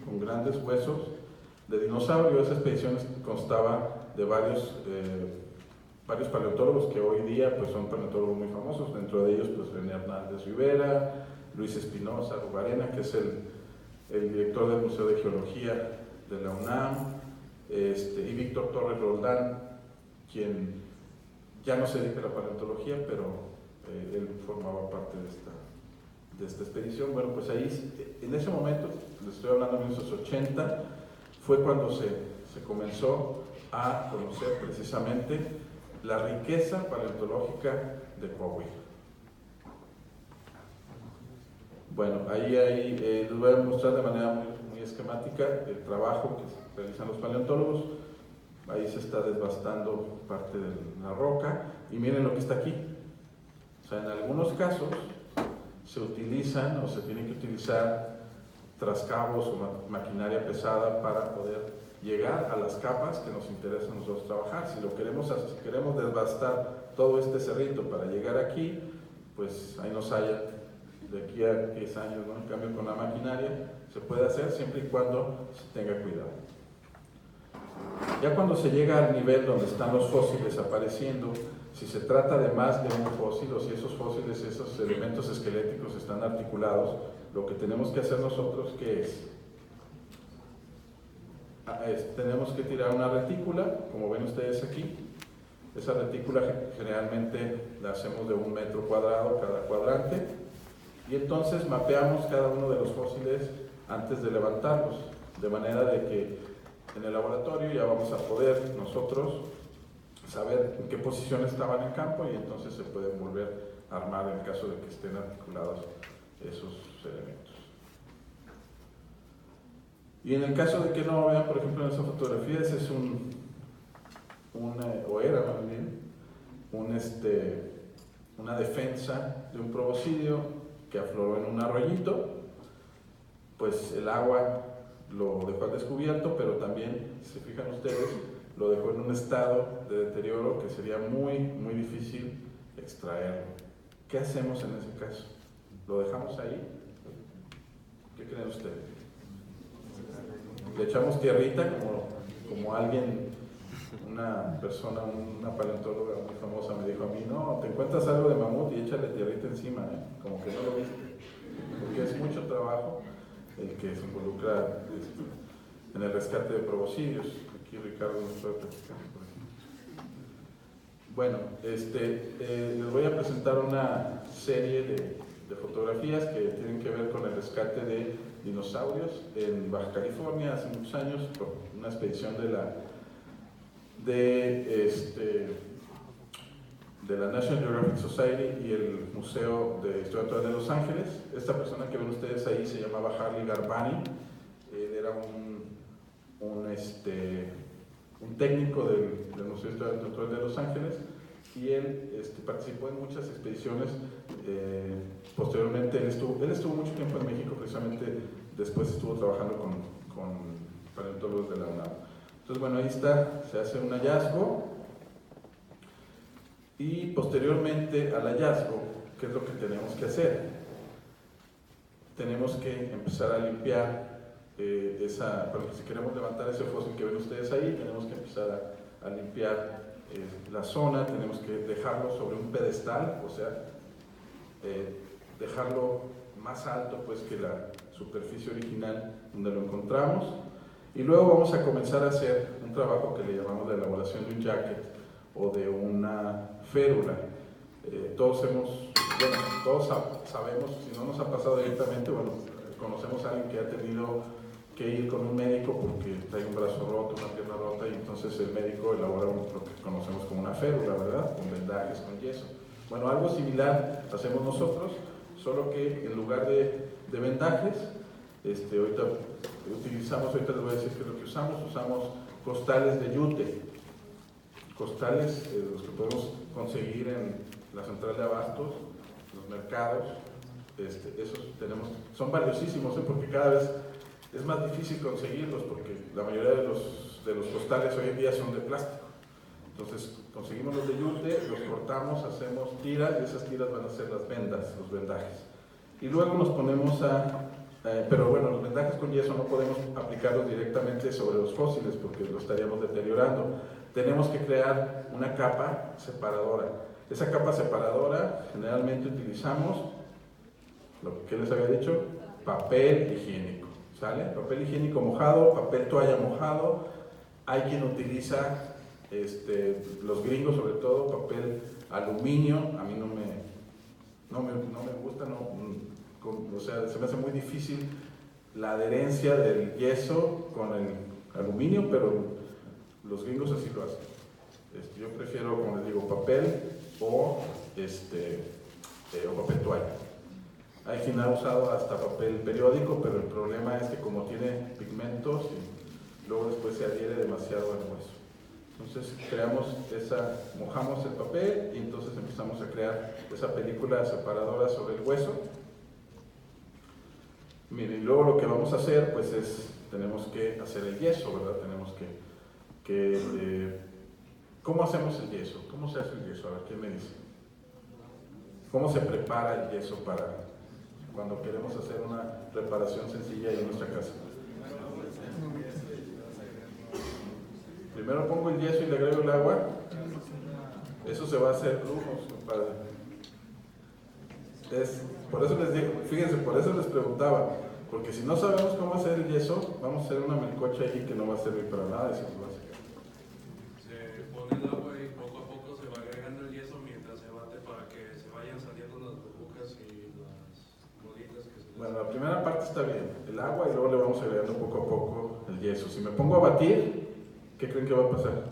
Con grandes huesos de dinosaurio. Esa expedición constaba de varios paleontólogos que hoy día pues son paleontólogos muy famosos, dentro de ellos pues René Hernández Rivera, Luis Espinosa Rubarena, que es el director del Museo de Geología de la UNAM, y Víctor Torres Roldán, quien ya no se dedica a la paleontología, pero él formaba parte de esta expedición. Bueno, pues ahí, en ese momento, les estoy hablando de 1980, fue cuando se comenzó a conocer precisamente la riqueza paleontológica de Coahuila. Bueno, ahí les voy a mostrar de manera muy esquemática el trabajo que realizan los paleontólogos. Ahí se está desbastando parte de la roca y miren lo que está aquí. O sea, en algunos casos se utilizan o se tienen que utilizar trascabos o maquinaria pesada para poder llegar a las capas que nos interesa a nosotros trabajar. Si queremos desbastar todo este cerrito para llegar aquí, pues ahí nos haya de aquí a 10 años, ¿no? En cambio, con la maquinaria se puede hacer siempre y cuando se tenga cuidado. Ya cuando se llega al nivel donde están los fósiles apareciendo, si se trata de más de un fósil o si esos fósiles, esos elementos esqueléticos están articulados, lo que tenemos que hacer nosotros, ¿qué es? tenemos que tirar una retícula, como ven ustedes aquí. Esa retícula generalmente la hacemos de 1 metro cuadrado cada cuadrante, y entonces mapeamos cada uno de los fósiles antes de levantarlos, de manera de que en el laboratorio ya vamos a poder nosotros saber en qué posición estaban en el campo, y entonces se pueden volver a armar en el caso de que estén articulados esos elementos. Y en el caso de que no vean, por ejemplo, en esa fotografía, ese es o era más bien, una defensa de un proboscideo que afloró en un arroyito. Pues el agua lo dejó al descubierto, pero también, si se fijan ustedes, lo dejó en un estado de deterioro que sería muy, muy difícil extraerlo. ¿Qué hacemos en ese caso? ¿Lo dejamos ahí? ¿Qué creen ustedes? ¿Le echamos tierrita como alguien, una persona, una paleontóloga muy famosa me dijo a mí? No, te encuentras algo de mamut y échale tierrita encima, como que no lo viste, porque es mucho trabajo el que se involucra en el rescate de proboscideos. Aquí Ricardo nos puede platicar, por ejemplo. Bueno, les voy a presentar una serie de fotografías que tienen que ver con el rescate de dinosaurios en Baja California hace muchos años, por una expedición de la National Geographic Society y el Museo de Historia Natural de Los Ángeles. Esta persona que ven ustedes ahí se llamaba Harley Garbani. Él era un técnico del Museo de Historia Natural de Los Ángeles, y él participó en muchas expediciones. Posteriormente él estuvo mucho tiempo en México, precisamente después estuvo trabajando con paleontólogos de la UNAM. Entonces, bueno, ahí está, se hace un hallazgo, y posteriormente al hallazgo, ¿qué es lo que tenemos que hacer? Tenemos que empezar a limpiar porque si queremos levantar ese fósil que ven ustedes ahí, tenemos que empezar a limpiar la zona, tenemos que dejarlo sobre un pedestal, o sea, dejarlo más alto pues que la superficie original donde lo encontramos, y luego vamos a comenzar a hacer un trabajo que le llamamos la elaboración de un jacket o de una férula. Todos sabemos, si no nos ha pasado directamente, bueno, conocemos a alguien que ha tenido que ir con un médico porque trae un brazo roto, una pierna rota, y entonces el médico elabora lo que conocemos como una férula, ¿verdad? Con vendajes, con yeso. Bueno, algo similar hacemos nosotros, solo que en lugar de vendajes, ahorita les voy a decir qué es lo que usamos costales de yute. Costales, los que podemos conseguir en la central de abastos, los mercados, esos son valiosísimos, porque cada vez es más difícil conseguirlos, porque la mayoría de los costales hoy en día son de plástico. Entonces conseguimos los de yute, los cortamos, hacemos tiras, y esas tiras van a ser las vendas, los vendajes. Y luego nos ponemos pero bueno, los vendajes con yeso no podemos aplicarlos directamente sobre los fósiles porque lo estaríamos deteriorando. Tenemos que crear una capa separadora. Esa capa separadora generalmente utilizamos, lo que les había dicho, papel higiénico, ¿sale? Papel higiénico mojado, papel toalla mojado. Hay quien utiliza, los gringos sobre todo, papel aluminio. A mí no me gusta, o sea, se me hace muy difícil la adherencia del yeso con el aluminio, pero los gringos así lo hacen. Yo prefiero, como les digo, papel o papel toalla. Hay quien ha usado hasta papel periódico, pero el problema es que como tiene pigmentos, y luego después se adhiere demasiado al hueso. Entonces mojamos el papel y entonces empezamos a crear esa película separadora sobre el hueso. Miren, y luego lo que vamos a hacer pues tenemos que hacer el yeso, ¿verdad? Tenemos ¿cómo hacemos el yeso? ¿Cómo se hace el yeso? A ver, ¿quién me dice? ¿Cómo se prepara el yeso para cuando queremos hacer una preparación sencilla en nuestra casa? Primero pongo el yeso y le agrego el agua. Eso se va a hacer grumos, compadre. Por eso les digo, fíjense, por eso les preguntaba, Porque si no sabemos cómo hacer el yeso, vamos a hacer una melcocha ahí que no va a servir para nada y se nos va a secar. Se pone el agua y poco a poco se va agregando el yeso mientras se bate para que se vayan saliendo las burbujas y las bolitas que se les... Bueno, la primera parte está bien, el agua, y luego le vamos agregando poco a poco el yeso. Si me pongo a batir, ¿qué creen que va a pasar?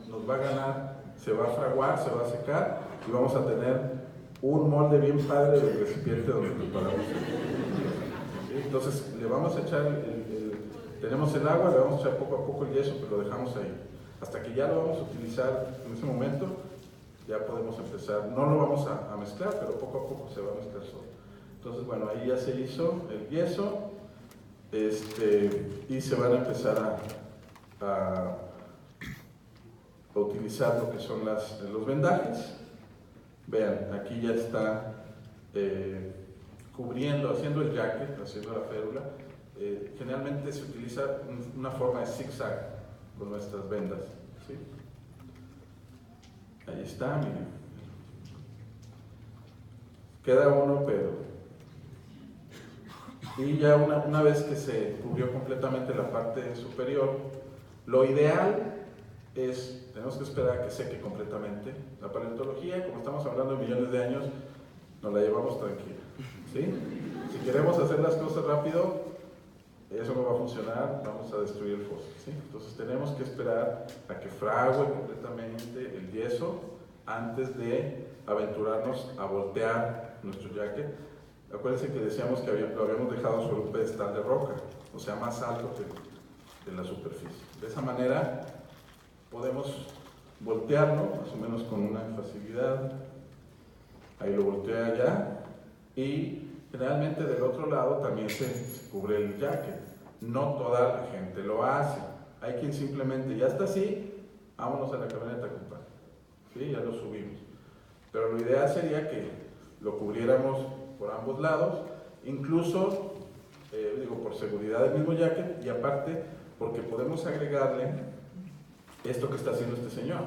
Nos va a ganar, se va a fraguar, se va a secar y vamos a tener un molde bien padre del recipiente donde preparamos. ¿Sí? Entonces le vamos a echar, tenemos el agua, le vamos a echar poco a poco el yeso, pero lo dejamos ahí. Hasta que ya lo vamos a utilizar en ese momento, ya podemos empezar. No lo vamos a mezclar, pero poco a poco se va a mezclar solo. Entonces, bueno, ahí ya se hizo el yeso, y se van a empezar a utilizar lo que son los vendajes. Vean, aquí ya está cubriendo, haciendo el jacket, haciendo la férula. Generalmente se utiliza una forma de zigzag con nuestras vendas. ¿Sí? Ahí está, miren. Queda uno, pero... Y ya una vez que se cubrió completamente la parte superior, lo ideal es, tenemos que esperar a que seque completamente. La paleontología, como estamos hablando de millones de años, nos la llevamos tranquila, ¿sí? Si queremos hacer las cosas rápido, eso no va a funcionar, vamos a destruir el fósil, ¿sí? Entonces tenemos que esperar a que frague completamente el yeso antes de aventurarnos a voltear nuestro jacket. Acuérdense que decíamos que lo habíamos dejado sobre un pedestal de roca, o sea, más alto que la superficie. De esa manera podemos voltearlo, más o menos con una facilidad. Ahí lo voltea ya. Y generalmente del otro lado también se cubre el jacket. No toda la gente lo hace. Hay quien simplemente ya está así, vámonos a la camioneta, compadre. ¿Sí? Ya lo subimos. Pero lo ideal sería que lo cubriéramos por ambos lados, incluso, por seguridad del mismo jacket, y aparte porque podemos agregarle esto que está haciendo este señor.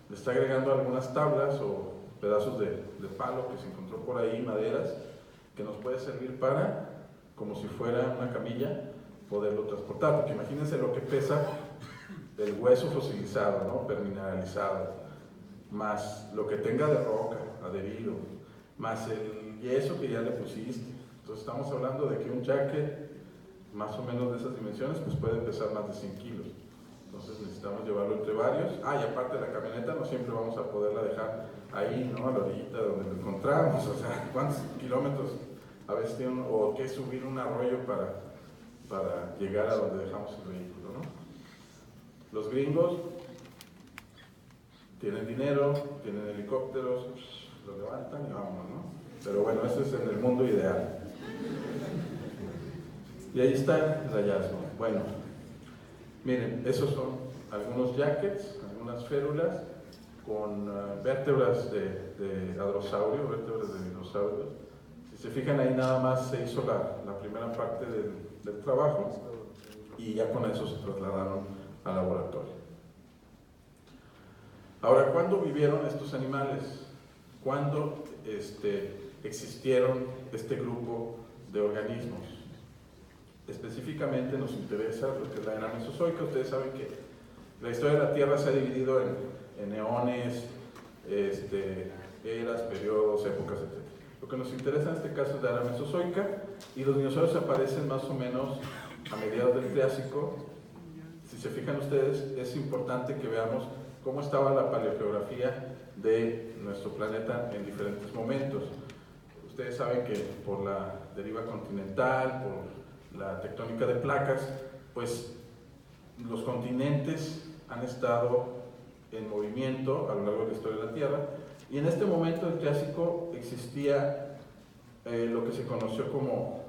Le está agregando algunas tablas o pedazos de palo que se encontró por ahí, maderas, que nos puede servir para, como si fuera una camilla, poderlo transportar. Porque imagínense lo que pesa el hueso fosilizado, ¿no? Permineralizado, más lo que tenga de roca, adherido, más el yeso que ya le pusiste. Entonces estamos hablando de que un jacket más o menos de esas dimensiones pues puede pesar más de 100 kilos. Entonces necesitamos llevarlo entre varios. Y aparte la camioneta no siempre vamos a poderla dejar ahí, ¿no? A la orillita donde lo encontramos. O sea, ¿cuántos kilómetros a veces tiene uno, o que subir un arroyo para llegar a donde dejamos el vehículo, ¿no? Los gringos tienen dinero, tienen helicópteros, lo levantan y vámonos, ¿no? Pero bueno, eso es en el mundo ideal. Y ahí está el hallazgo. Bueno, miren, esos son algunos jackets, algunas férulas con vértebras de hadrosaurio, vértebras de dinosaurios. Si se fijan ahí nada más se hizo la primera parte del trabajo y ya con eso se trasladaron al laboratorio. Ahora, ¿cuándo vivieron estos animales? ¿Cuándo existieron este grupo de organismos? Específicamente nos interesa lo que es la era mesozoica. Ustedes saben que la historia de la Tierra se ha dividido en eones, eras, periodos, épocas, etc. Lo que nos interesa en este caso es la era mesozoica, y los dinosaurios aparecen más o menos a mediados del Triásico. Si se fijan ustedes, es importante que veamos cómo estaba la paleogeografía de nuestro planeta en diferentes momentos. Ustedes saben que por la deriva continental, por la tectónica de placas, pues los continentes han estado en movimiento a lo largo de la historia de la Tierra, y en este momento del Triásico existía lo que se conoció como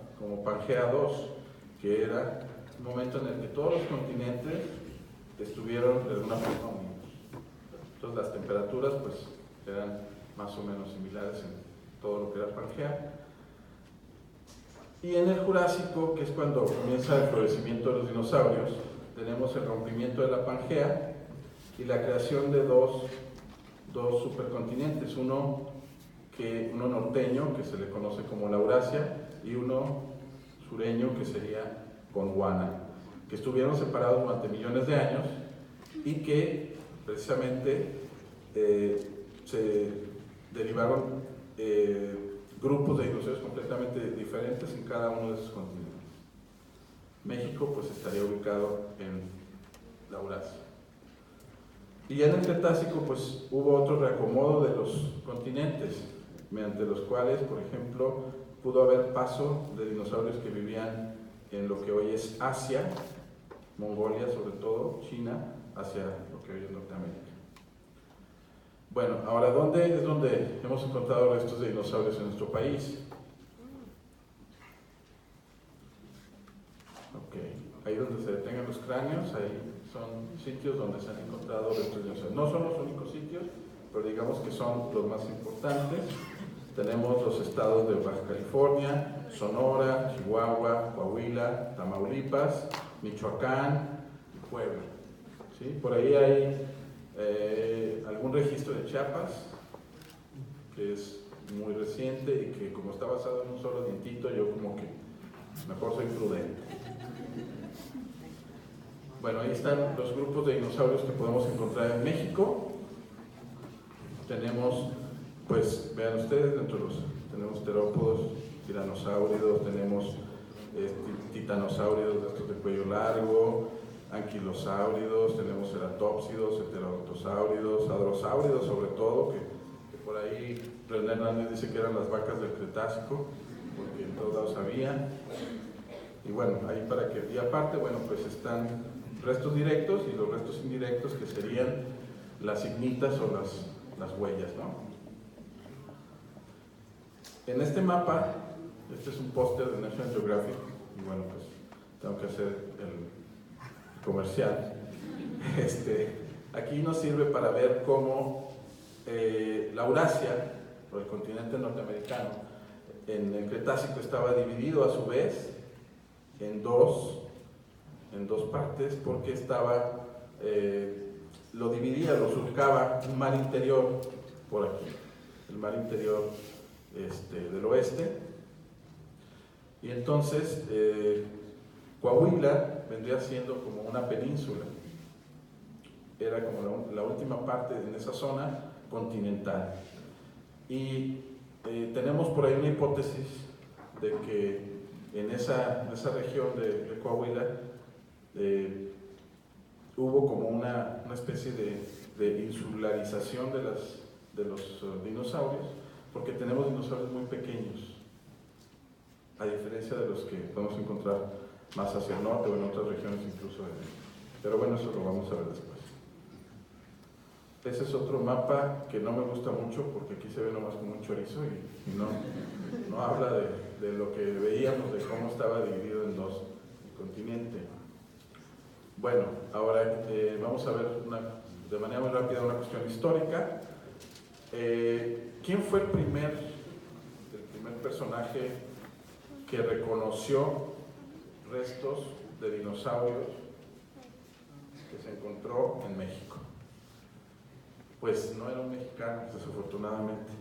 Pangea II, que era un momento en el que todos los continentes estuvieron de alguna forma unidos. Entonces las temperaturas pues eran más o menos similares en todo lo que era Pangea. Y en el Jurásico, que es cuando comienza el florecimiento de los dinosaurios, tenemos el rompimiento de la Pangea y la creación de dos supercontinentes, uno norteño, que se le conoce como la Eurasia, y uno sureño, que sería Gondwana, que estuvieron separados durante millones de años y que precisamente se derivaron grupos de dinosaurios completamente diferentes en cada uno de esos continentes. México pues estaría ubicado en la Eurasia. Y ya en el Cretácico pues hubo otro reacomodo de los continentes, mediante los cuales, por ejemplo, pudo haber paso de dinosaurios que vivían en lo que hoy es Asia, Mongolia sobre todo, China, hacia lo que hoy es Norteamérica. Bueno, ahora, ¿dónde es donde hemos encontrado restos de dinosaurios en nuestro país? Ok, ahí donde se detengan los cráneos, ahí son sitios donde se han encontrado restos de dinosaurios. No son los únicos sitios, pero digamos que son los más importantes. Tenemos los estados de Baja California, Sonora, Chihuahua, Coahuila, Tamaulipas, Michoacán y Puebla. ¿Sí? Por ahí hay algún registro de Chiapas, que es muy reciente y que como está basado en un solo dientito, yo como que mejor soy prudente. Bueno, ahí están los grupos de dinosaurios que podemos encontrar en México. Tenemos, pues, vean ustedes, tenemos terópodos, tiranosáuridos, tenemos titanosáuridos de estos de cuello largo, anquilosáuridos, tenemos ceratópsidos, heterodontosáuridos, hadrosáuridos sobre todo, que por ahí René Hernández dice que eran las vacas del Cretácico, porque en todos lados había. Y bueno, ahí para que, y aparte, bueno, pues están restos directos y los restos indirectos que serían las ignitas o las huellas, ¿no? En este mapa, este es un póster de National Geographic, y bueno, pues tengo que hacer el comercial. Aquí nos sirve para ver cómo la Eurasia, o el continente norteamericano, en el Cretácico estaba dividido a su vez en dos partes, porque estaba, lo dividía, lo surcaba un mar interior por aquí, el mar interior del oeste, y entonces Coahuila vendría siendo como una península, era como la última parte en esa zona continental. Y tenemos por ahí una hipótesis de que en esa región de Coahuila hubo como una especie de insularización de los dinosaurios, porque tenemos dinosaurios muy pequeños, a diferencia de los que podemos encontrar más hacia el norte o en otras regiones incluso de México. Pero bueno, eso lo vamos a ver después. Ese es otro mapa que no me gusta mucho porque aquí se ve nomás como un chorizo y no habla de lo que veíamos, de cómo estaba dividido en dos el continente. Bueno, ahora vamos a ver de manera muy rápida una cuestión histórica. ¿Quién fue el primer personaje que reconoció restos de dinosaurios que se encontró en México? Pues no era un mexicano, desafortunadamente.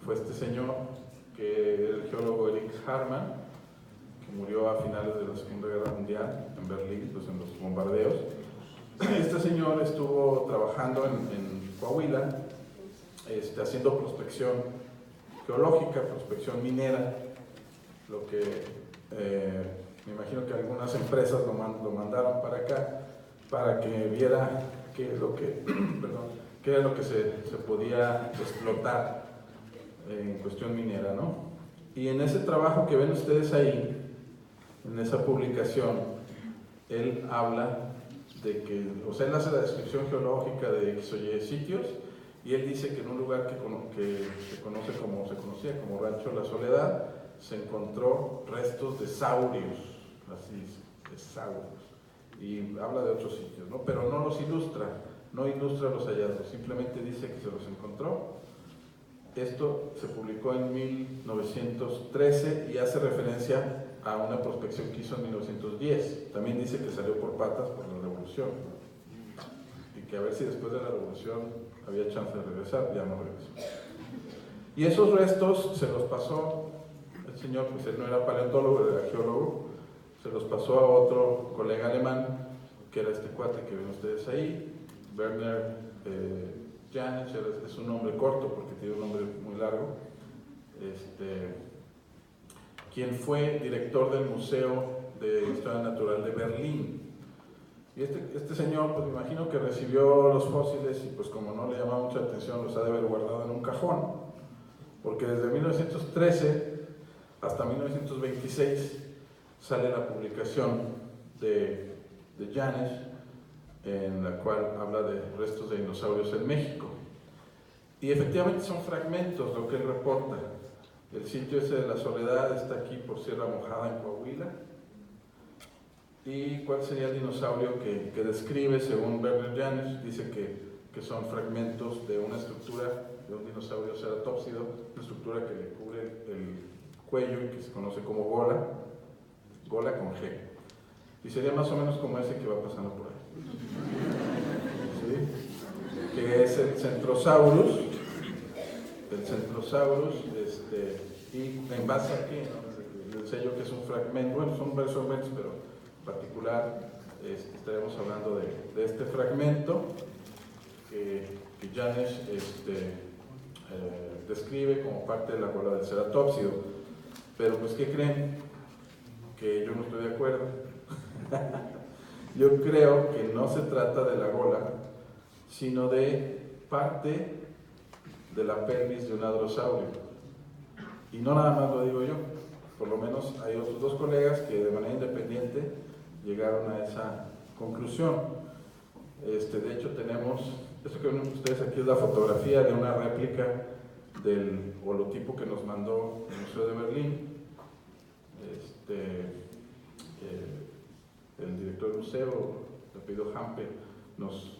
Fue este señor, que era el geólogo Erich Hartmann, que murió a finales de la Segunda Guerra Mundial en Berlín, pues en los bombardeos. Este señor estuvo trabajando en Coahuila, haciendo prospección geológica, prospección minera, lo que me imagino que algunas empresas lo mandaron para acá para que viera qué es lo que, qué era lo que se podía explotar en cuestión minera, ¿no? Y en ese trabajo que ven ustedes ahí, en esa publicación, él habla de que, o sea, él hace la descripción geológica de X o Y sitios, y él dice que en un lugar que se conocía como Rancho La Soledad, se encontró restos de saurios, así de saurios, y habla de otros sitios, ¿no? Pero no los ilustra, no ilustra los hallazgos, simplemente dice que se los encontró. Esto se publicó en 1913 y hace referencia a una prospección que hizo en 1910. También dice que salió por patas por la revolución y que a ver si después de la revolución había chance de regresar. Ya no regresó. Y esos restos se los pasó el señor, pues él no era paleontólogo, era geólogo, se los pasó a otro colega alemán, que era este cuate que ven ustedes ahí, Werner Janisch, es un nombre corto porque tiene un nombre muy largo, quien fue director del Museo de Historia Natural de Berlín. Y este señor, pues me imagino que recibió los fósiles y pues como no le llamaba mucha atención, los ha de haber guardado en un cajón, porque desde 1913 hasta 1926 sale la publicación de Janisch, en la cual habla de restos de dinosaurios en México. Y efectivamente son fragmentos lo que él reporta. El sitio ese de la Soledad está aquí por Sierra Mojada en Coahuila. ¿Y cuál sería el dinosaurio que describe, según Werner Janisch? Dice que son fragmentos de una estructura de un dinosaurio ceratópsido, una estructura que le cubre el cuello y que se conoce como gola con G. Y sería más o menos como ese que va pasando por ahí. ¿Sí? Que es el Centrosaurus. Y en base a qué, ¿no? El sello que es un fragmento, bueno, son varios fragmentos, pero en particular estaremos hablando de este fragmento que Janisch describe como parte de la gola del ceratópsido. Pero pues, ¿qué creen? Que yo no estoy de acuerdo. Yo creo que no se trata de la gola, sino de parte de la pelvis de un hadrosaurio. Y no nada más lo digo yo, por lo menos hay otros dos colegas que de manera independiente llegaron a esa conclusión. De hecho tenemos, esto que ven ustedes aquí es la fotografía de una réplica del holotipo que nos mandó el Museo de Berlín. El director del museo, el apellido Hampe, nos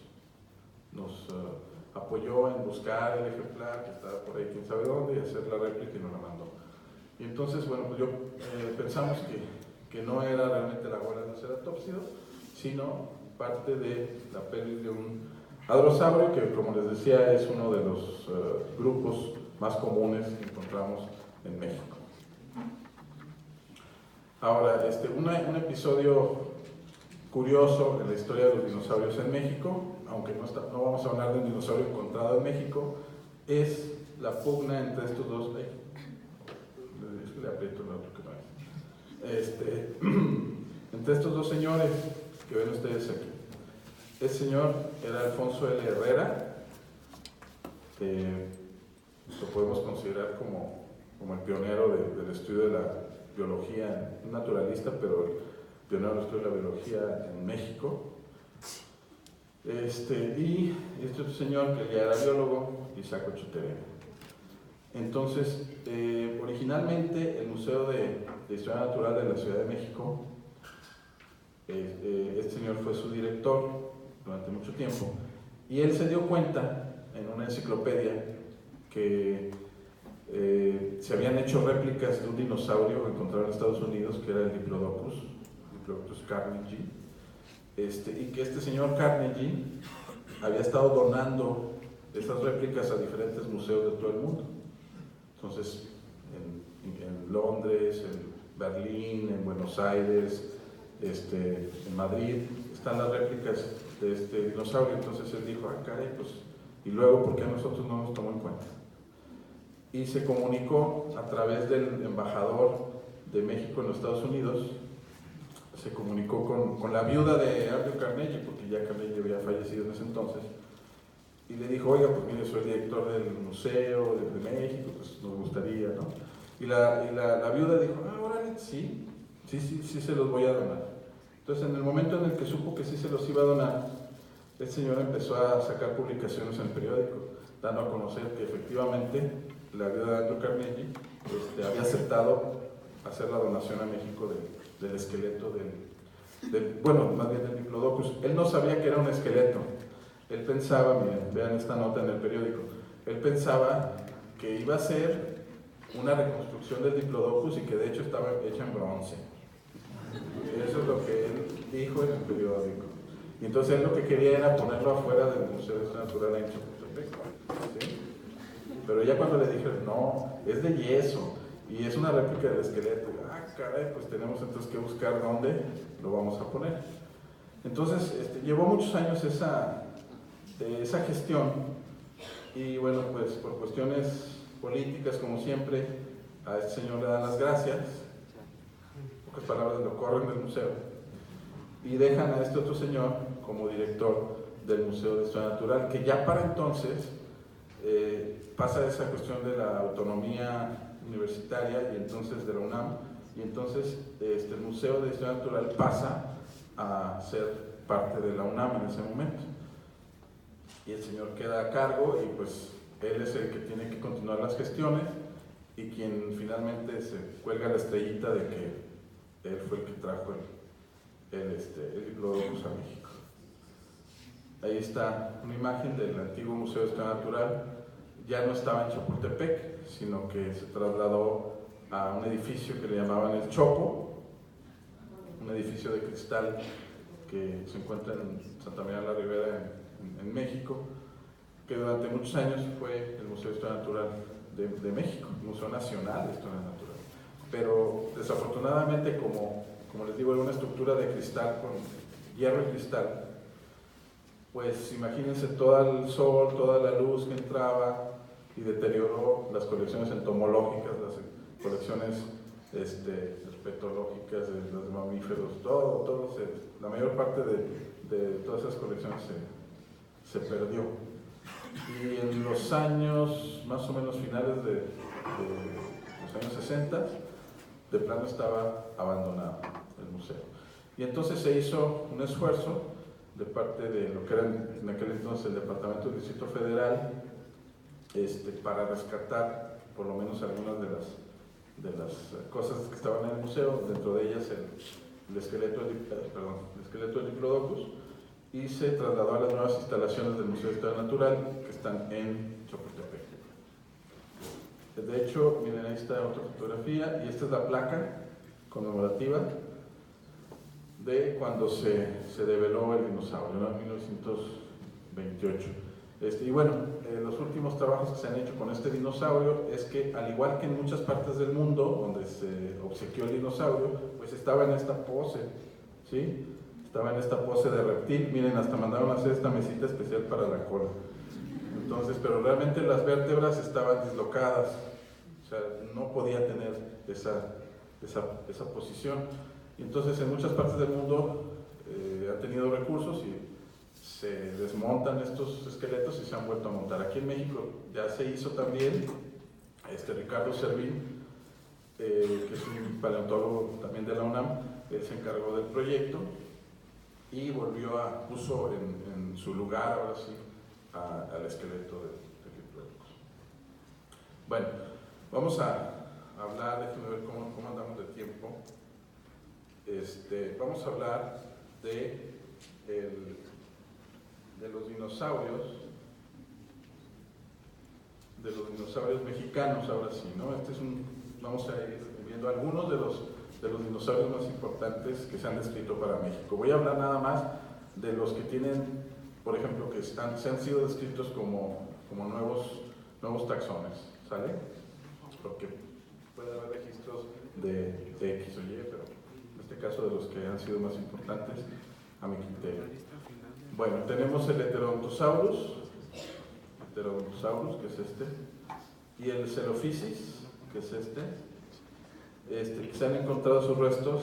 apoyó en buscar el ejemplar que estaba por ahí, quién sabe dónde, y hacer la réplica y nos la mandó. Y entonces, bueno, pues pensamos que no era realmente la gola del ceratópsido, sino parte de la pelvis de un hadrosaurio, que como les decía es uno de los grupos más comunes que encontramos en México. Ahora, un episodio curioso en la historia de los dinosaurios en México, aunque no vamos a hablar de un dinosaurio encontrado en México, es la pugna entre estos dos. Le aprieto el otro que no es. Entre estos dos señores que ven ustedes aquí. Este señor era Alfonso L. Herrera, lo podemos considerar como el pionero del estudio de la biología, un naturalista, pero el pionero del estudio de la biología en México. Y este otro señor que ya era biólogo, Isaac Ochoterena. Entonces, originalmente el Museo de Historia Natural de la Ciudad de México, este señor fue su director durante mucho tiempo, y él se dio cuenta en una enciclopedia que se habían hecho réplicas de un dinosaurio encontrado en Estados Unidos, que era el Diplodocus Carnegie, y que este señor Carnegie había estado donando esas réplicas a diferentes museos de todo el mundo. Entonces, en Londres, en Berlín, en Buenos Aires, en Madrid, están las réplicas de este dinosaurio. Entonces él dijo, caray, pues, y luego, ¿por qué a nosotros no nos tomó en cuenta? Y se comunicó a través del embajador de México en los Estados Unidos, se comunicó con la viuda de Andrew Carnegie, porque ya Carnegie había fallecido en ese entonces, y le dijo, oiga, pues mire, soy director del Museo de México, pues nos gustaría, ¿no? Y la viuda dijo, órale, sí se los voy a donar. Entonces, en el momento en el que supo que sí se los iba a donar, el señor empezó a sacar publicaciones en el periódico, dando a conocer que efectivamente la viuda de Andrew Carnegie había aceptado hacer la donación a México del esqueleto bueno, más bien del Diplodocus. Él no sabía que era un esqueleto. Él pensaba, miren, vean esta nota en el periódico, él pensaba que iba a ser una reconstrucción del Diplodocus y que de hecho estaba hecha en bronce. Eso es lo que él dijo en el periódico. Y entonces él lo que quería era ponerlo afuera del Museo de Historia Natural en Chapultepec, ¿sí? Pero ya cuando le dijeron, no, es de yeso, y es una réplica del esqueleto. Ah, caray, pues tenemos entonces que buscar dónde lo vamos a poner. Entonces, llevó muchos años esa gestión, y bueno, pues por cuestiones políticas, como siempre, a este señor le dan las gracias, en pocas palabras, lo corren del museo, y dejan a este otro señor como director del Museo de Historia Natural, que ya para entonces pasa esa cuestión de la autonomía universitaria y entonces de la UNAM, y entonces el Museo de Historia Natural pasa a ser parte de la UNAM en ese momento. Y el señor queda a cargo, y pues él es el que tiene que continuar las gestiones, y quien finalmente se cuelga la estrellita de que él fue el que trajo el Diplodocus a México. Ahí está una imagen del antiguo Museo de Historia Natural. Ya no estaba en Chapultepec, sino que se trasladó a un edificio que le llamaban el Chopo, un edificio de cristal que se encuentra en Santa María la Ribera, en México, que durante muchos años fue el Museo de Historia Natural de México, el Museo Nacional de Historia Natural. Pero desafortunadamente, como les digo, era una estructura de cristal, con hierro y cristal, pues imagínense todo el sol, toda la luz que entraba, y deterioró las colecciones entomológicas, las colecciones herpetológicas de los mamíferos, la mayor parte de todas esas colecciones se perdió. Y en los años, más o menos finales de los años 60, de plano estaba abandonado el museo. Y entonces se hizo un esfuerzo de parte de lo que era en aquel entonces el Departamento del Distrito Federal, para rescatar por lo menos algunas de las cosas que estaban en el museo, dentro de ellas el esqueleto del Diplodocus, y se trasladó a las nuevas instalaciones del Museo de Historia Natural, que están en Chapultepec. De hecho, miren, ahí está otra fotografía, y esta es la placa conmemorativa de cuando se develó el dinosaurio, ¿no? En 1928. Y bueno, los últimos trabajos que se han hecho con este dinosaurio es que, al igual que en muchas partes del mundo donde se obsequió el dinosaurio, pues estaba en esta pose, ¿sí? Estaba en esta pose de reptil. Miren, hasta mandaron a hacer esta mesita especial para la cola. Entonces, pero realmente las vértebras estaban dislocadas, o sea, no podía tener esa posición. Y entonces, en muchas partes del mundo han tenido recursos y se desmontan estos esqueletos y se han vuelto a montar. Aquí en México ya se hizo también. Ricardo Servín, que es un paleontólogo también de la UNAM, él se encargó del proyecto y puso en su lugar, ahora sí, al esqueleto del Diplodocus. Bueno, vamos a hablar, déjenme ver cómo andamos de tiempo. Vamos a hablar de los dinosaurios, mexicanos, ahora sí, ¿no? Vamos a ir viendo algunos de los dinosaurios más importantes que se han descrito para México. Voy a hablar nada más de los que tienen, por ejemplo, que se han sido descritos como nuevos taxones, ¿sale? Porque puede haber registros de X o Y, pero en este caso de los que han sido más importantes a mi criterio. Bueno, tenemos el Heterodontosaurus, que es y el Celophysis, que es que se han encontrado sus restos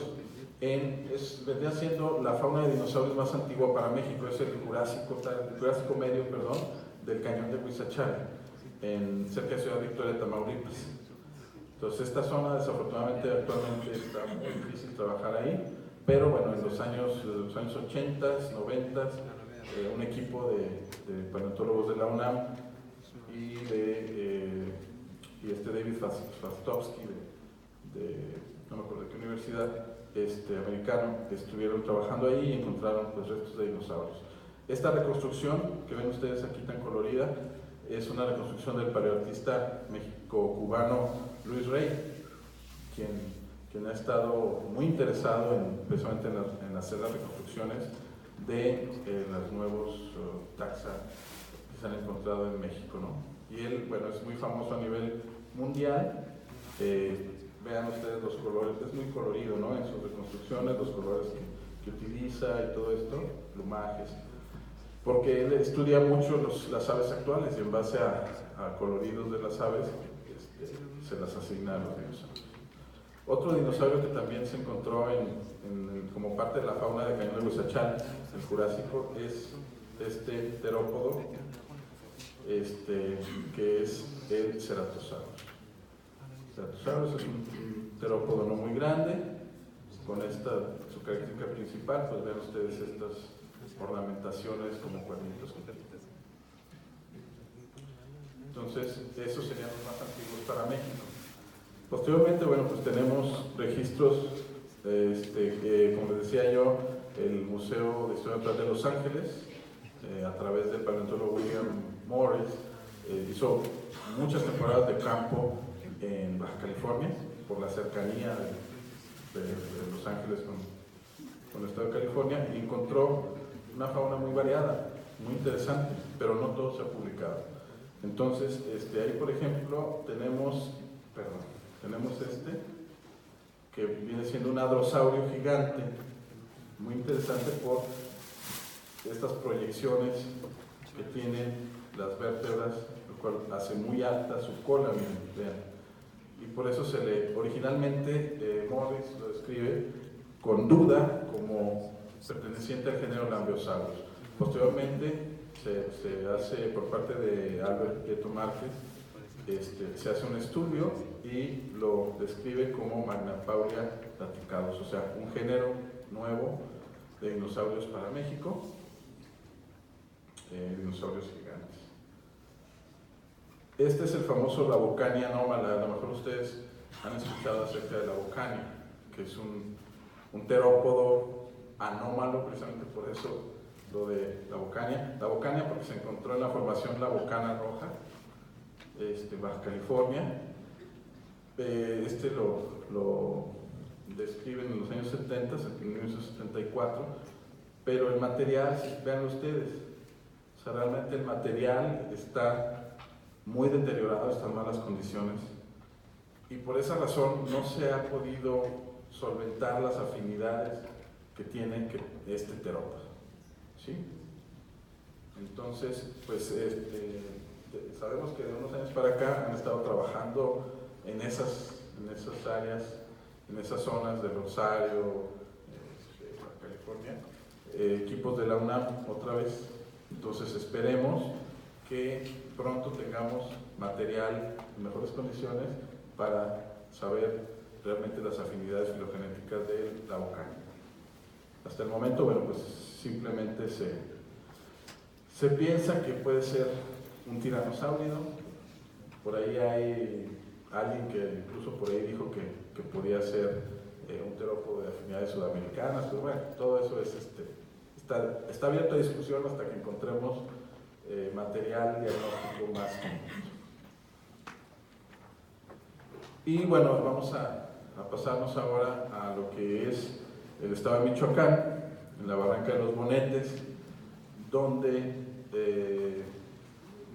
vendría siendo la fauna de dinosaurios más antigua para México, es el Jurásico medio, del cañón de Huizache, cerca de Ciudad Victoria, Tamaulipas. Entonces, esta zona, desafortunadamente, actualmente está muy difícil trabajar ahí, pero bueno, en los años 80, 90, un equipo de paleontólogos de la UNAM y David Fastovsky no me acuerdo de qué universidad americano, estuvieron trabajando ahí y encontraron pues, restos de dinosaurios. Esta reconstrucción que ven ustedes aquí tan colorida es una reconstrucción del paleoartista méxico-cubano Luis Rey, quien ha estado muy interesado precisamente en hacer las reconstrucciones de los nuevos taxa que se han encontrado en México, ¿no? Y él, bueno, es muy famoso a nivel mundial, vean ustedes los colores, es muy colorido, ¿no? En sus reconstrucciones, los colores que utiliza y todo esto, plumajes, porque él estudia mucho las aves actuales y en base a coloridos de las aves se las asigna a los dinosaurios. Otro dinosaurio que también se encontró como parte de la fauna de Cañón de Huizachal, el Jurásico, es este terópodo, que es el Ceratosaurus. Ceratosaurus es un terópodo no muy grande, con su característica principal, pues ven ustedes estas ornamentaciones como cuernitos. Entonces, esos serían los más antiguos para México. Posteriormente, bueno, pues tenemos registros, como les decía yo, el Museo de Historia Natural de Los Ángeles, a través del paleontólogo William Morris, hizo muchas temporadas de campo en Baja California, por la cercanía de Los Ángeles con el estado de California, y encontró una fauna muy variada, muy interesante, pero no todo se ha publicado. Entonces, ahí por ejemplo tenemos que viene siendo un hadrosaurio gigante, muy interesante por estas proyecciones que tienen las vértebras, lo cual hace muy alta su cola, vean. Y por eso originalmente Morris lo describe con duda como perteneciente al género Lambeosaurus. Posteriormente se hace por parte de Albert Prieto Márquez, se hace un estudio y lo describe como Magnapauria laticados, o sea, un género nuevo de dinosaurios para México, dinosaurios gigantes. Este es el famoso Lavocania anómala. A lo mejor ustedes han escuchado acerca de Lavocania, que es un terópodo anómalo, precisamente por eso lo de Lavocania. Lavocania porque se encontró en la formación Lavocana Roja, Baja California. Lo describen en los años 70, en 1974, pero el material, vean ustedes, o sea, realmente el material está muy deteriorado, está en malas condiciones, y por esa razón no se ha podido solventar las afinidades que tiene este terópodo, ¿sí? Entonces, pues sabemos que de unos años para acá han estado trabajando en esas áreas, en esas zonas de Rosario, Baja California, equipos de la UNAM otra vez. Entonces esperemos que pronto tengamos material en mejores condiciones para saber realmente las afinidades filogenéticas de la Lavocania. Hasta el momento, bueno, pues simplemente se piensa que puede ser un tiranosaurio. Por ahí hay alguien que incluso por ahí dijo que podía ser un terópodo de afinidades sudamericanas, pero bueno, todo eso está abierto a discusión hasta que encontremos material diagnóstico más completo. Y bueno, vamos a pasarnos ahora a lo que es el estado de Michoacán, en la Barranca de los Bonetes, donde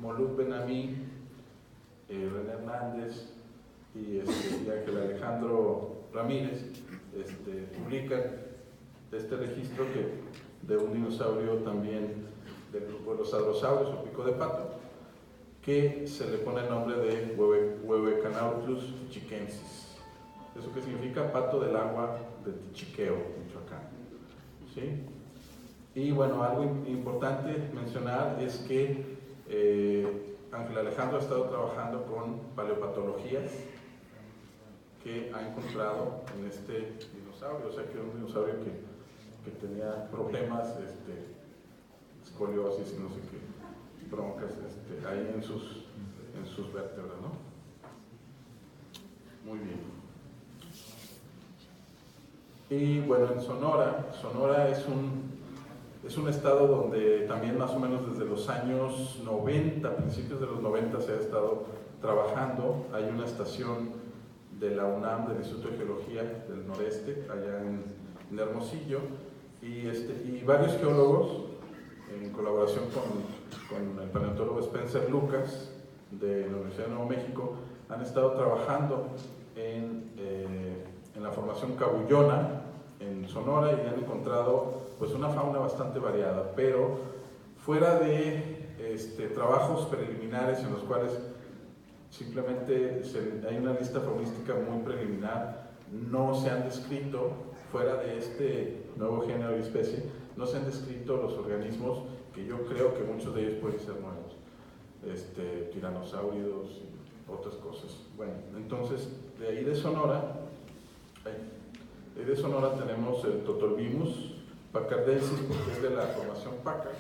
Moluc Benamí, René Hernández y Ángel Alejandro Ramírez publican este registro de un dinosaurio también del grupo de los hadrosaurios o pico de pato, que se le pone el nombre de Huehuecanautlus chiquensis. ¿Eso qué significa? Pato del agua de Tichiqueo, Michoacán. ¿Sí? Y bueno, algo importante mencionar es que Ángel Alejandro ha estado trabajando con paleopatologías que ha encontrado en este dinosaurio, o sea que era un dinosaurio que tenía problemas, escoliosis y no sé qué, broncas ahí en sus vértebras, ¿no? Muy bien. Y bueno, en Sonora es un estado donde también más o menos desde los años 90, principios de los 90 se ha estado trabajando. Hay una estación de la UNAM, del Instituto de Geología del Noreste, allá en Hermosillo, y varios geólogos, en colaboración con el paleontólogo Spencer Lucas de la Universidad de Nuevo México, han estado trabajando en la formación cabullona en Sonora y han encontrado pues una fauna bastante variada, pero fuera de trabajos preliminares en los cuales simplemente hay una lista faunística muy preliminar, no se han descrito, fuera de este nuevo género y especie, no se han descrito los organismos que yo creo que muchos de ellos pueden ser nuevos, tiranosáuridos y otras cosas. Bueno, entonces de ahí de Sonora tenemos el Totorbimus pacardensis, porque es de la formación Packard.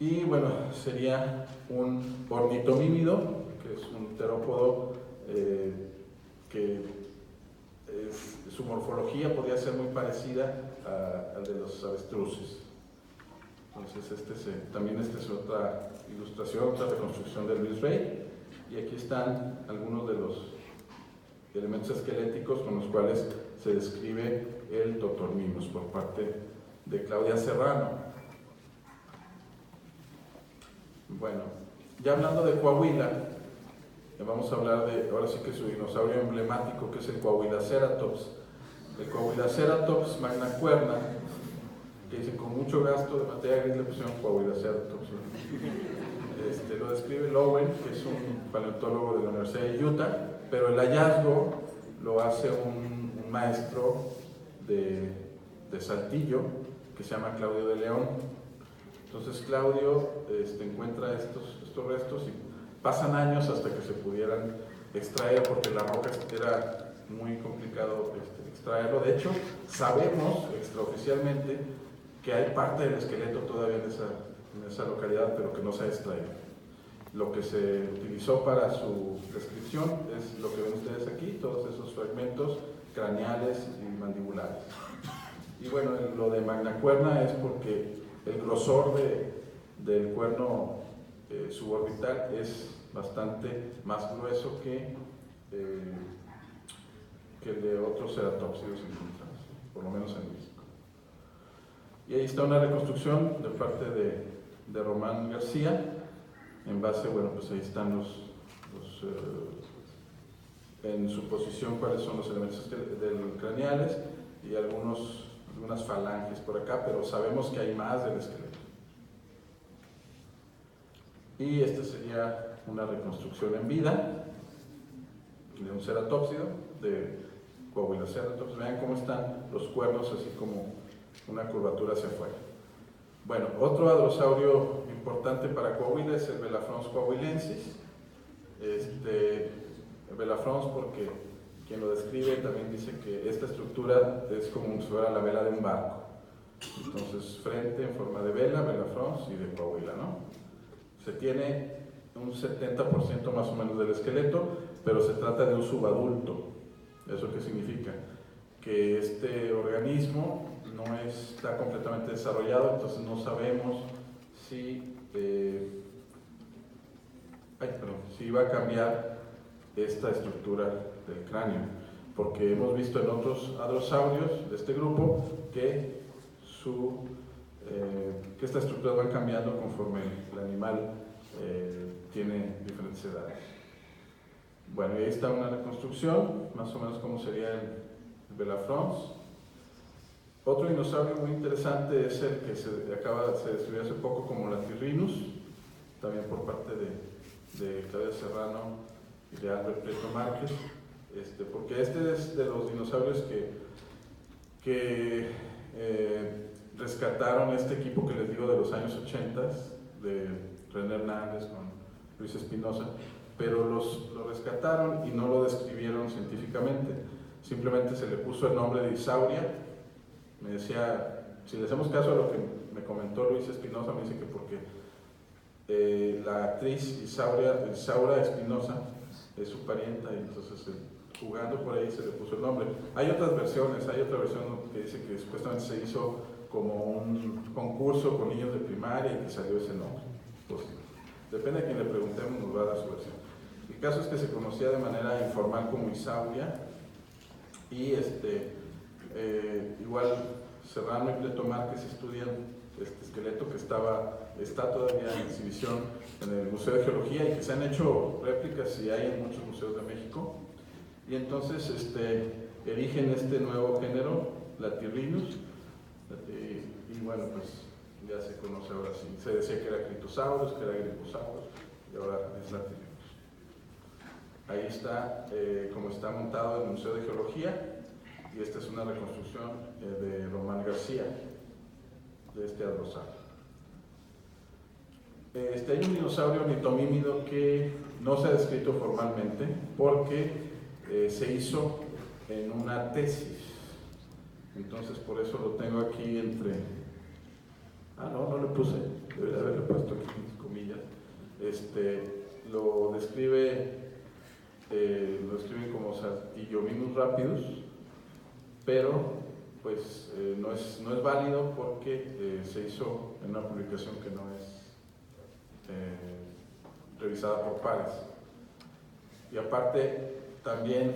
Y bueno, sería un ornitomímido, que es un terópodo que su morfología podría ser muy parecida al de los avestruces. Entonces también esta es otra ilustración, otra reconstrucción de Luis Rey, y aquí están algunos de los elementos esqueléticos con los cuales se describe el Totormimus por parte de Claudia Serrano. Bueno, ya hablando de Coahuila, vamos a hablar de, ahora sí que su dinosaurio emblemático, que es el Coahuilaceratops. El Coahuilaceratops magnacuerna, que dice con mucho gasto de materia gris le pusieron Coahuilaceratops. Lo describe Lowen, que es un paleontólogo de la Universidad de Utah, pero el hallazgo lo hace un maestro de Saltillo, que se llama Claudio de León. Entonces Claudio encuentra estos restos y pasan años hasta que se pudieran extraer, porque la roca era muy complicado extraerlo. De hecho, sabemos extraoficialmente que hay parte del esqueleto todavía en esa localidad, pero que no se ha extraído. Lo que se utilizó para su descripción es lo que ven ustedes aquí, todos esos fragmentos craneales y mandibulares. Y bueno, lo de magnacuerna es porque el grosor del cuerno suborbital es bastante más grueso que el de otros ceratópsidos encontrados, por lo menos en México. Y ahí está una reconstrucción de parte de Román García, en base, bueno, pues ahí están en su posición cuáles son los elementos craneales y algunas falanges por acá, pero sabemos que hay más del esqueleto. Y esta sería una reconstrucción en vida de un ceratópsido, de Coahuilaceratops. Vean cómo están los cuernos, así como una curvatura hacia afuera. Bueno, otro hadrosaurio importante para Coahuila es el Belafrons coahuilensis. El Belafrons, porque quien lo describe también dice que esta estructura es como si fuera la vela de un barco. Entonces, frente en forma de vela, Belafrons y de Coahuila, ¿no? Se tiene un 70% más o menos del esqueleto, pero se trata de un subadulto. ¿Eso qué significa? Que este organismo no está completamente desarrollado, entonces no sabemos si va a cambiar esta estructura del cráneo, porque hemos visto en otros hadrosaurios de este grupo que estas estructuras van cambiando conforme el animal tiene diferentes edades. Bueno, y ahí está una reconstrucción, más o menos como sería el Belafrons. Otro dinosaurio muy interesante es el que se describió hace poco como Latyrrhinus, también por parte de Claudia Serrano y de Albert Prieto Márquez, porque este es de los dinosaurios que rescataron este equipo que les digo de los años 80, de René Hernández con Luis Espinosa, pero lo rescataron y no lo describieron científicamente, simplemente se le puso el nombre de Isauria. Me decía, si le hacemos caso a lo que me comentó Luis Espinosa, me dice que porque la actriz Isaura Espinosa es su parienta, y entonces jugando por ahí se le puso el nombre. Hay otras versiones, hay otra versión que dice que supuestamente se hizo como un concurso con niños de primaria y que salió ese nombre. Pues, depende a quien le preguntemos, nos va a dar su versión. El caso es que se conocía de manera informal como Isauria, y igual Serrano y Prieto Márquez estudian este esqueleto que estaba está todavía en exhibición en el Museo de Geología y que se han hecho réplicas y hay en muchos museos de México. Y entonces erigen este nuevo género, Latyrrhinus, y bueno, pues ya se conoce ahora sí. Se decía que era Critosaurus, que era Gryposaurus, y ahora es Latyrrhinus. Ahí está, como está montado en el Museo de Geología, y esta es una reconstrucción de Román García, de este adrosal. Hay un dinosaurio ornitomímido que no se ha descrito formalmente porque se hizo en una tesis. Entonces por eso lo tengo aquí entre... no le puse, debería haberle puesto aquí en comillas. Lo describen como Saltillomimus rapidus, pero pues no es válido porque se hizo en una publicación que no es revisada por pares. Y aparte también,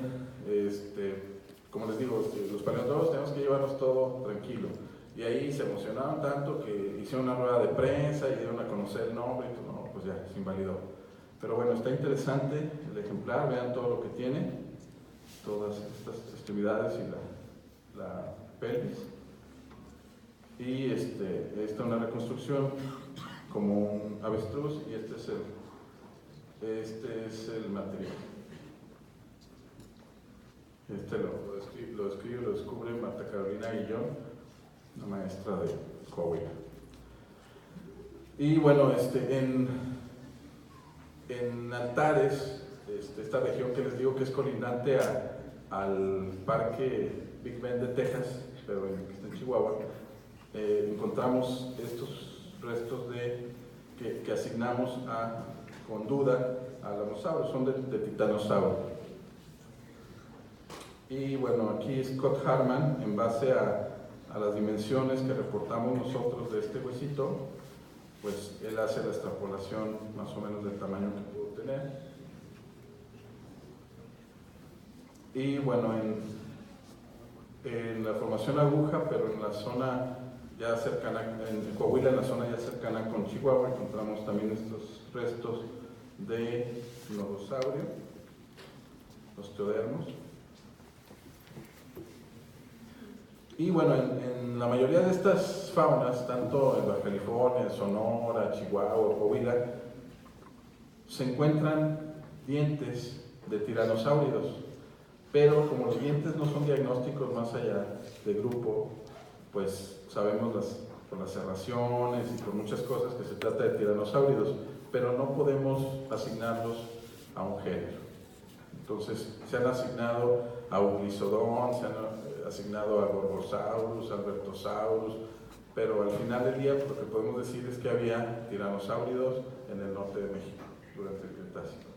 como les digo, los paleontólogos tenemos que llevarnos todo tranquilo. Y ahí se emocionaron tanto que hicieron una rueda de prensa y dieron a conocer el nombre y todo, pues ya, se invalidó. Pero bueno, está interesante el ejemplar, vean todo lo que tiene, todas estas extremidades y la pelvis. Y esta es una reconstrucción como un avestruz y este es el material. Lo descubre Marta Carolina Guillón, una maestra de Coahuila. Y bueno, en Antares, esta región que les digo que es colindante al parque Big Bend de Texas, pero que está en Chihuahua, encontramos estos restos que asignamos con duda al Allosaurus, son de titanosaurio. Y bueno, aquí Scott Harman, en base a las dimensiones que reportamos nosotros de este huesito, pues él hace la extrapolación más o menos del tamaño que pudo tener. Y bueno, en la formación aguja, pero en la zona ya cercana, en Coahuila, en la zona ya cercana con Chihuahua, encontramos también estos restos de nodosaurio, osteodermos. Y bueno, en la mayoría de estas faunas, tanto en Baja California, Sonora, Chihuahua, Coahuila, se encuentran dientes de tiranosáuridos, pero como los dientes no son diagnósticos más allá de grupo, pues sabemos por las serraciones y por muchas cosas que se trata de tiranosáuridos, pero no podemos asignarlos a un género. Entonces se han asignado a Uglisodon, se han asignado a Gorgosaurus, Albertosaurus, pero al final del día lo que podemos decir es que había tiranosáuridos en el norte de México durante el Cretácico.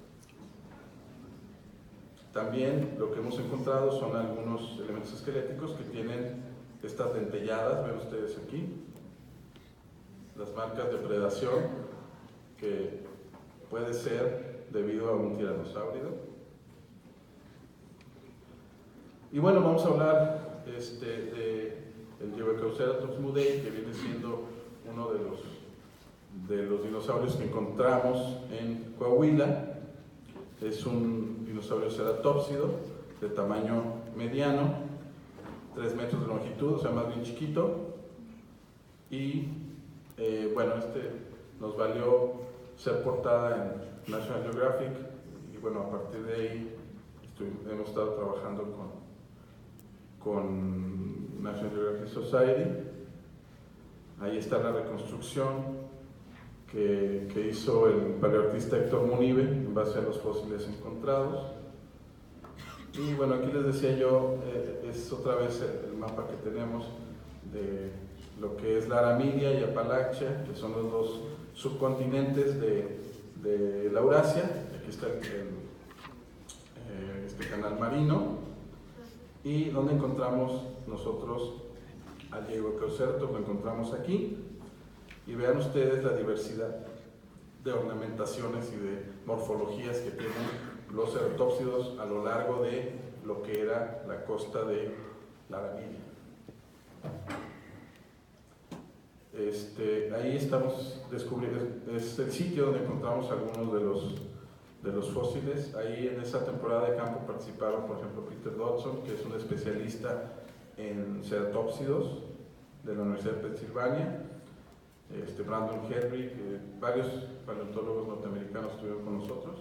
También lo que hemos encontrado son algunos elementos esqueléticos que tienen estas dentelladas, ven ustedes aquí, las marcas de predación, que puede ser debido a un tiranosaurio. Y bueno, vamos a hablar del Gyrocauceratops mudei, que viene siendo uno de los dinosaurios que encontramos en Coahuila. Es un dinosaurio ceratópsido de tamaño mediano, 3 metros de longitud, o sea, más bien chiquito. Y bueno, nos valió ser portada en National Geographic, y bueno, a partir de ahí hemos estado trabajando con National Geographic Society. Ahí está la reconstrucción que hizo el paleoartista Héctor Munive en base a los fósiles encontrados. Y bueno, aquí les decía yo, es otra vez el mapa que tenemos de lo que es la Aramidia y Apalachia, que son los dos subcontinentes de la Eurasia. Aquí está este canal marino, y donde encontramos nosotros al Gyrocauceratops, lo encontramos aquí. Y vean ustedes la diversidad de ornamentaciones y de morfologías que tienen los ceratópsidos a lo largo de lo que era la costa de la Aramidia. Ahí estamos descubriendo, es el sitio donde encontramos algunos de los fósiles. Ahí en esa temporada de campo participaron, por ejemplo, Peter Dodson, que es un especialista en ceratópsidos de la Universidad de Pensilvania, Brandon Hedrick, varios paleontólogos norteamericanos estuvieron con nosotros.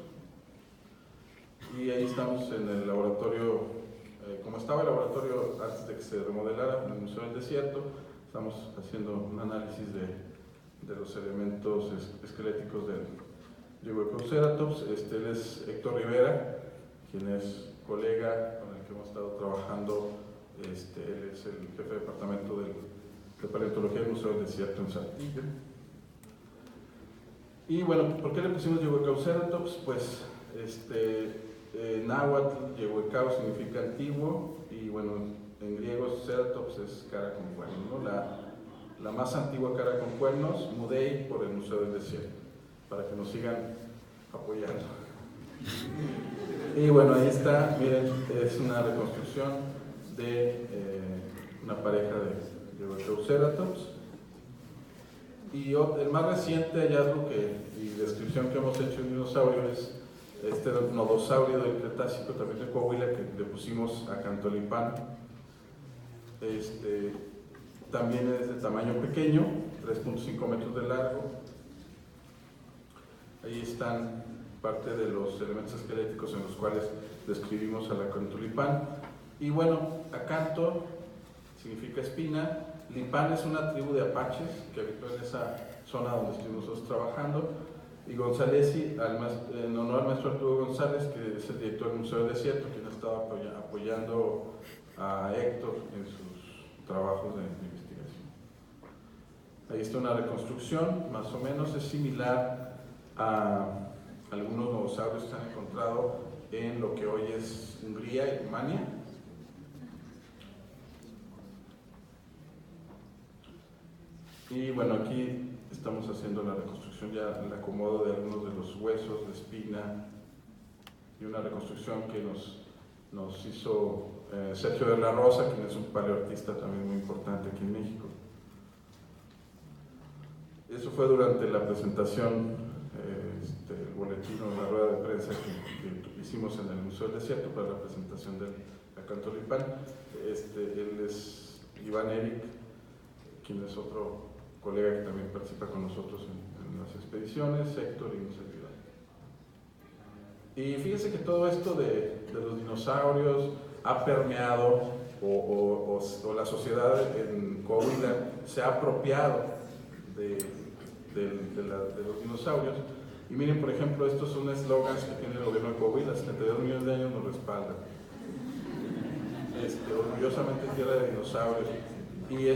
Y ahí estamos en el laboratorio, como estaba el laboratorio antes de que se remodelara en el Museo del Desierto, estamos haciendo un análisis de los elementos esqueléticos del Yeguecauceratops. Él es Héctor Rivera, quien es colega con el que hemos estado trabajando. Él es el jefe de departamento de paleontología del Museo del Desierto en Saltillo. Y bueno, ¿por qué le pusimos Yeguecauceratops? Pues náhuatl, Yehuecau significa antiguo, y bueno, en griego Ceratops es cara con cuernos, ¿no? La más antigua cara con cuernos, Mudei, por el Museo del Desierto, para que nos sigan apoyando. Y bueno, ahí está, miren, es una reconstrucción de una pareja de Yeguecauceratops. Y el más reciente hallazgo y descripción que hemos hecho de un dinosaurio es este nodosaurio del Cretácico, también de Coahuila, que le pusimos a Cantolipán. También es de tamaño pequeño, 3.5 metros de largo. Ahí están parte de los elementos esqueléticos en los cuales describimos a la Cantolipán. Y bueno, Acanto significa espina. Lipán es una tribu de apaches que habitó en esa zona donde estuvimos nosotros trabajando. Y González, en honor al maestro Arturo González, que es el director del Museo del Desierto, quien ha estado apoyando a Héctor en sus trabajos de investigación. Ahí está una reconstrucción, más o menos es similar a algunos nodosaurios que se han encontrado en lo que hoy es Hungría y Rumania. Y bueno, aquí estamos haciendo la reconstrucción, ya el acomodo de algunos de los huesos, de espina, y una reconstrucción que nos hizo Sergio de la Rosa, quien es un paleoartista también muy importante aquí en México. Eso fue durante la presentación, el boletín o la rueda de prensa que hicimos en el Museo del Desierto para la presentación del Cantolipán. Él es Iván Eric, quien es otro colega que también participa con nosotros en las expediciones, Héctor y un servidor. Y fíjense que todo esto de los dinosaurios ha permeado, o la sociedad en Coahuila se ha apropiado de los dinosaurios. Y miren, por ejemplo, estos son eslogans que tiene el gobierno de Coahuila: 72 millones de años nos respaldan. Orgullosamente tierra de dinosaurios. Y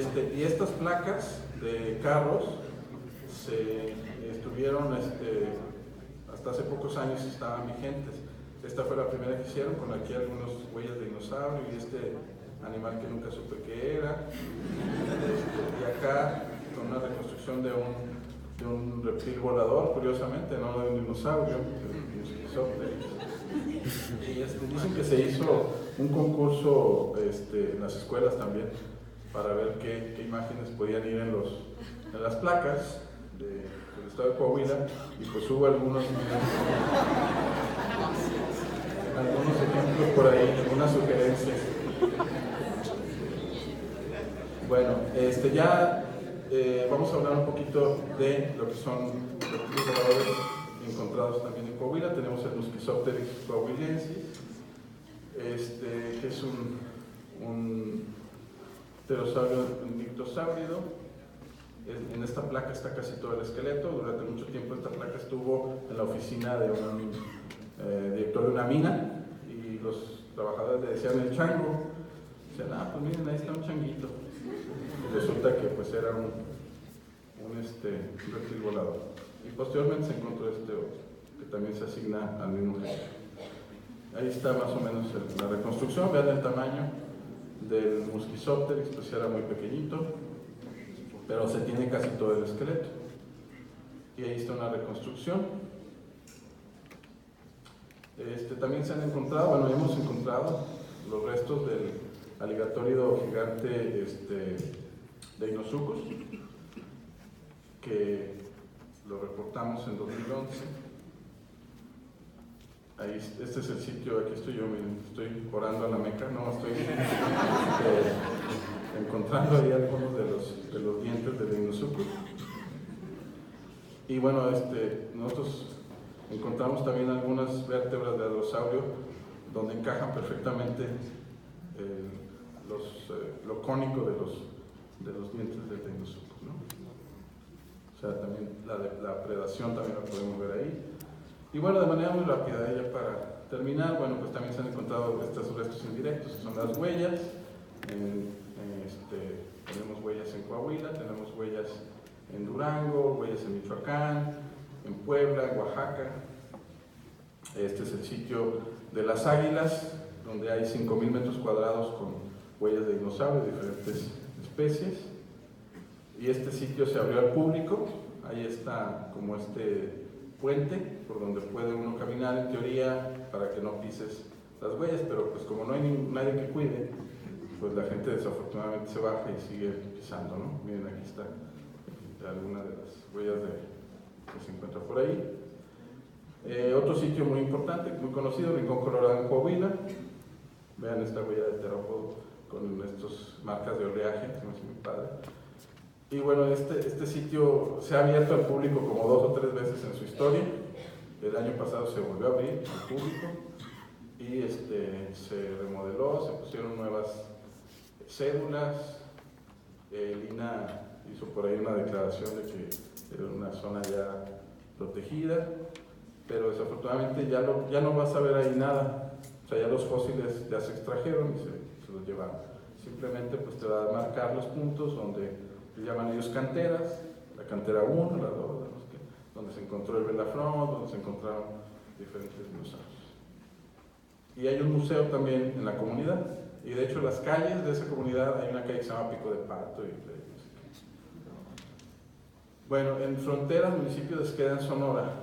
estas placas de carros se estuvieron hasta hace pocos años estaban vigentes. Esta fue la primera que hicieron, con aquí algunas huellas de dinosaurio y animal que nunca supe qué era. Y acá con una reconstrucción de un reptil volador, curiosamente, no de un dinosaurio, de un Schizopteryx. Y dicen que se hizo un concurso en las escuelas también, para ver qué imágenes podían ir en las placas del estado de Coahuila, y pues hubo algunos ejemplos por ahí, algunas sugerencias. Bueno, ya vamos a hablar un poquito de lo que son los voladores encontrados también en Coahuila. Tenemos el Musquisopteryx coahuilensis, que es un pterosaurio nictosáurido. En esta placa está casi todo el esqueleto. Durante mucho tiempo esta placa estuvo en la oficina de un director de una mina, y los trabajadores le decían el chango. Decían, pues miren, ahí está un changuito. Y resulta que pues era un reptil volador. Y posteriormente se encontró otro, que también se asigna al mismo género. Ahí está más o menos la reconstrucción. Vean el tamaño del Musquisopteryx, pues era muy pequeñito, pero se tiene casi todo el esqueleto. Y ahí está una reconstrucción. También se han encontrado, bueno, hemos encontrado los restos del aligatórido gigante Deinosuchus. que lo reportamos en 2011. Ahí, este es el sitio, aquí estoy yo, miren, estoy orando a la Meca, no, estoy encontrando ahí algunos de los dientes del Deinosuchus. Y bueno, nosotros encontramos también algunas vértebras de hadrosaurio donde encajan perfectamente lo cónico de los dientes del Deinosuchus, ¿no? O sea, también la predación también la podemos ver ahí. Y bueno, de manera muy rápida, ya para terminar, bueno, pues también se han encontrado estos restos indirectos, que son las huellas. Tenemos huellas en Coahuila, tenemos huellas en Durango, huellas en Michoacán, en Puebla, en Oaxaca. Este es el sitio de las águilas, donde hay 5,000 metros cuadrados con huellas de dinosaurios de diferentes especies. Y este sitio se abrió al público, ahí está como puente por donde puede uno caminar en teoría para que no pises las huellas, pero pues como no hay nadie que cuide, pues la gente desafortunadamente se baja y sigue pisando, ¿no? Miren, aquí está alguna de las huellas que se encuentra por ahí. Otro sitio muy importante, muy conocido, Rincón Colorado en Coahuila. Vean esta huella de terópodo con estas marcas de oleaje, que me hace muy padre. Y bueno, este sitio se ha abierto al público como 2 o 3 veces en su historia. El año pasado se volvió a abrir al público y se remodeló, se pusieron nuevas cédulas. Lina hizo por ahí una declaración de que era una zona ya protegida, pero desafortunadamente ya no vas a ver ahí nada. O sea, ya los fósiles ya se extrajeron y se los llevaron. Simplemente pues te va a marcar los puntos donde llaman ellos canteras, la cantera 1, la 2, donde se encontró el Belafront, donde se encontraron diferentes dinosaurios. Y hay un museo también en la comunidad, y de hecho las calles de esa comunidad, hay una calle que se llama Pico de Pato. Bueno, en frontera, municipio de Esqueda, en Sonora,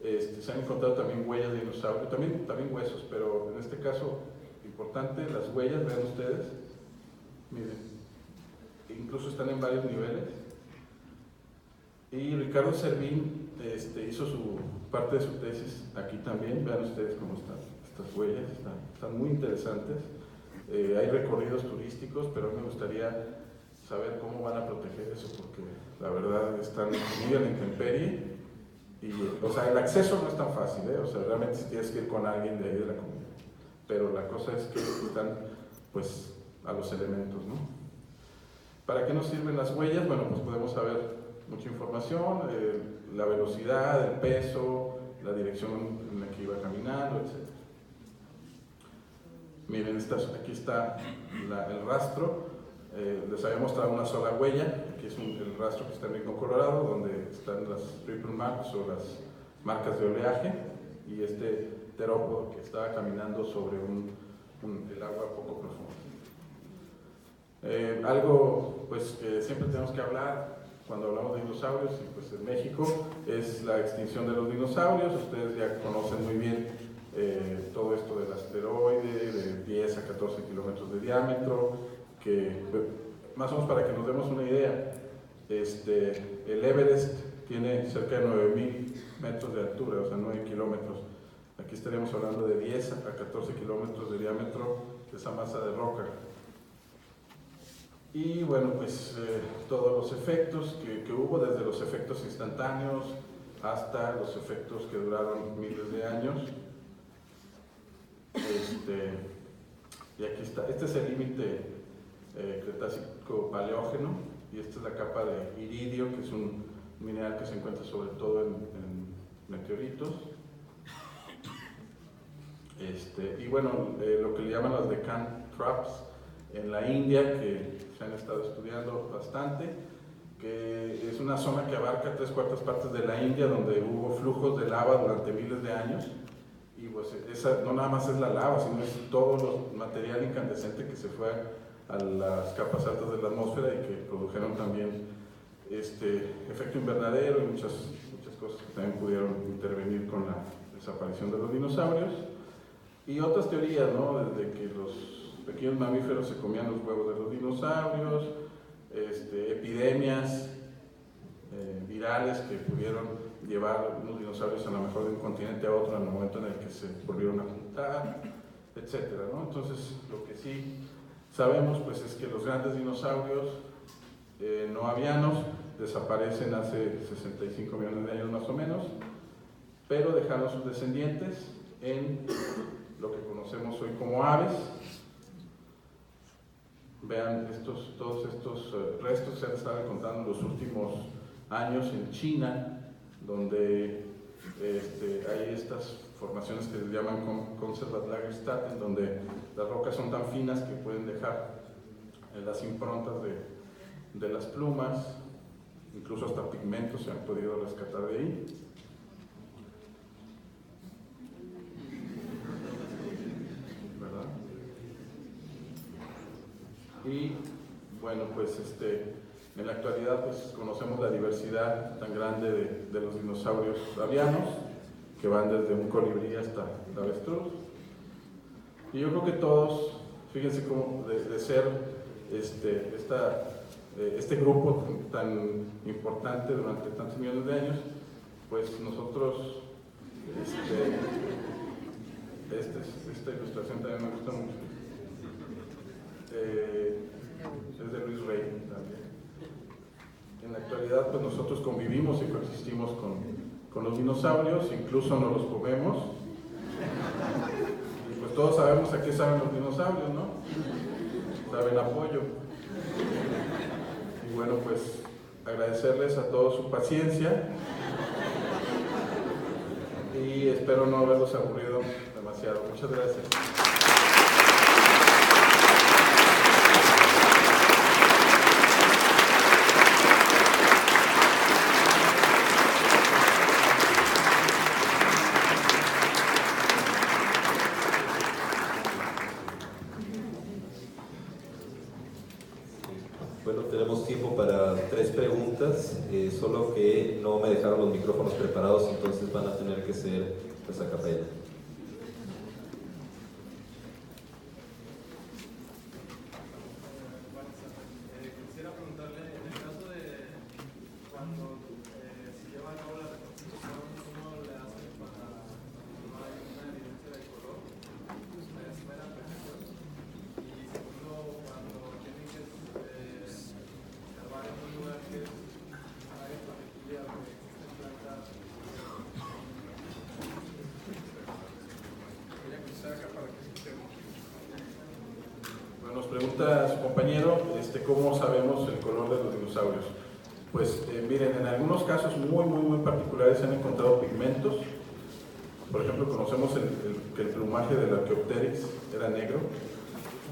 se han encontrado también huellas de dinosaurios, también huesos, pero en este caso, importante, las huellas, vean ustedes, miren. Incluso están en varios niveles. Y Ricardo Servín hizo parte de su tesis aquí también. Vean ustedes cómo están estas huellas, están muy interesantes. Hay recorridos turísticos, pero me gustaría saber cómo van a proteger eso, porque la verdad están muy a la intemperie. Y, o sea, el acceso no es tan fácil, o sea, realmente tienes que ir con alguien de ahí de la comunidad. Pero la cosa es que están, pues, a los elementos, ¿no? ¿Para qué nos sirven las huellas? Bueno, pues podemos saber mucha información, la velocidad, el peso, la dirección en la que iba caminando, etc. Miren, aquí está el rastro. Les había mostrado una sola huella. Aquí es el rastro que está en Rincón Colorado, donde están las triple marks o las marcas de oleaje, y terópodo que estaba caminando sobre el agua poco profunda. Algo pues que siempre tenemos que hablar cuando hablamos de dinosaurios, y pues en México, es la extinción de los dinosaurios. Ustedes ya conocen muy bien todo esto del asteroide de 10 a 14 kilómetros de diámetro, que más o menos para que nos demos una idea, el Everest tiene cerca de 9,000 metros de altura, o sea 9 kilómetros. Aquí estaríamos hablando de 10 a 14 kilómetros de diámetro de esa masa de roca. Y bueno, pues todos los efectos que hubo, desde los efectos instantáneos hasta los efectos que duraron miles de años. Y aquí está, este es el límite Cretácico Paleógeno, y esta es la capa de iridio, que es un mineral que se encuentra sobre todo en meteoritos. Y bueno, lo que le llaman las Deccan Traps en la India, que se han estado estudiando bastante, que es una zona que abarca 3/4 partes de la India, donde hubo flujos de lava durante miles de años, y pues esa no nada más es la lava, sino es todo el material incandescente que se fue a las capas altas de la atmósfera y que produjeron también efecto invernadero y muchas cosas que también pudieron intervenir con la desaparición de los dinosaurios. Y otras teorías, ¿no? Desde que los pequeños mamíferos se comían los huevos de los dinosaurios, epidemias virales que pudieron llevar unos dinosaurios a lo mejor de un continente a otro en el momento en el que se volvieron a juntar, etcétera, ¿no? Entonces, lo que sí sabemos pues es que los grandes dinosaurios no avianos desaparecen hace 65 millones de años más o menos, pero dejaron sus descendientes en lo que conocemos hoy como aves. Vean todos estos restos se han estado encontrando en los últimos años en China, donde hay estas formaciones que se llaman Conservat-Lagerstätten, donde las rocas son tan finas que pueden dejar las improntas de las plumas, incluso hasta pigmentos se han podido rescatar de ahí. ¿Verdad? Y bueno, pues en la actualidad pues conocemos la diversidad tan grande de los dinosaurios avianos, que van desde un colibrí hasta el avestruz. Y yo creo que todos, fíjense cómo de ser este grupo tan importante durante tantos millones de años, pues nosotros, esta ilustración también me gusta mucho, es de Luis Rey también. En la actualidad pues nosotros convivimos y coexistimos con los dinosaurios, incluso no los comemos, y pues todos sabemos a qué saben los dinosaurios, ¿no? Saben a pollo. Y bueno, pues agradecerles a todos su paciencia y espero no haberlos aburrido demasiado. Muchas gracias. Bueno, tenemos tiempo para 3 preguntas, solo que no me dejaron los micrófonos preparados, entonces van a tener que ser pues a capella. Quisiera preguntarle, en el caso de cuando se lleva a cabo la reconstrucción, ¿cómo le hacen para no hay una evidencia de color? ¿Ustedes esperan perfección? Y segundo, cuando tienen que escarbar en un lugar que es una área peculiar, donde existen plantas, voy a cruzar acá para que escuchemos. Bueno, nos pregunta su compañero cómo sabemos el color de los dinosaurios. Pues miren, en algunos casos muy particulares se han encontrado pigmentos. Por ejemplo, conocemos que el plumaje del Archaeopteryx era negro.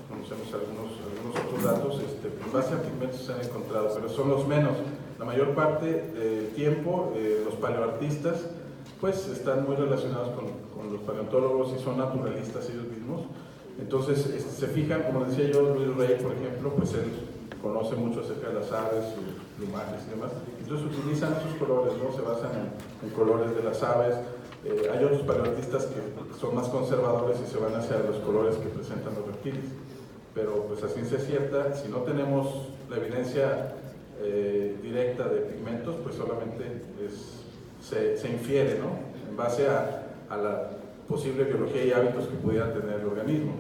Conocemos algunos otros datos. En base a pigmentos se han encontrado, pero son los menos. La mayor parte del tiempo, los paleoartistas pues están muy relacionados con los paleontólogos y son naturalistas ellos mismos. Entonces se fijan, como decía yo, Luis Rey, por ejemplo, pues él conoce mucho acerca de las aves, sus plumajes y demás. Entonces utilizan esos colores, ¿no? Se basan en colores de las aves. Hay otros paleoartistas que son más conservadores y se van hacia los colores que presentan los reptiles. Pero pues a ciencia cierta, si no tenemos la evidencia directa de pigmentos, pues solamente se infiere, ¿no? En base a la posible biología y hábitos que pudiera tener el organismo.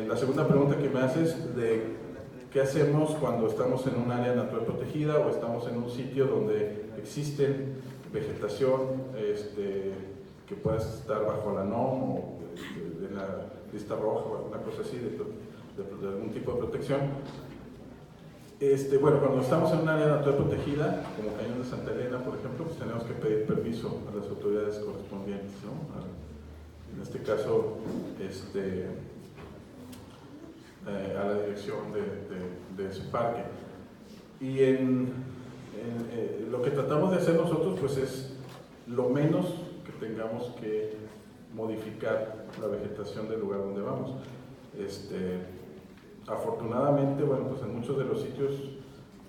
La segunda pregunta que me haces de qué hacemos cuando estamos en un área natural protegida o estamos en un sitio donde existen vegetación que pueda estar bajo la NOM o de la lista roja o alguna cosa así de algún tipo de protección. Bueno, cuando estamos en un área natural protegida, como Cañón de Santa Elena, por ejemplo, pues tenemos que pedir permiso a las autoridades correspondientes, ¿no? En este caso, a la dirección de ese parque. Y lo que tratamos de hacer nosotros, pues es lo menos que tengamos que modificar la vegetación del lugar donde vamos. Afortunadamente, bueno, pues en muchos de los sitios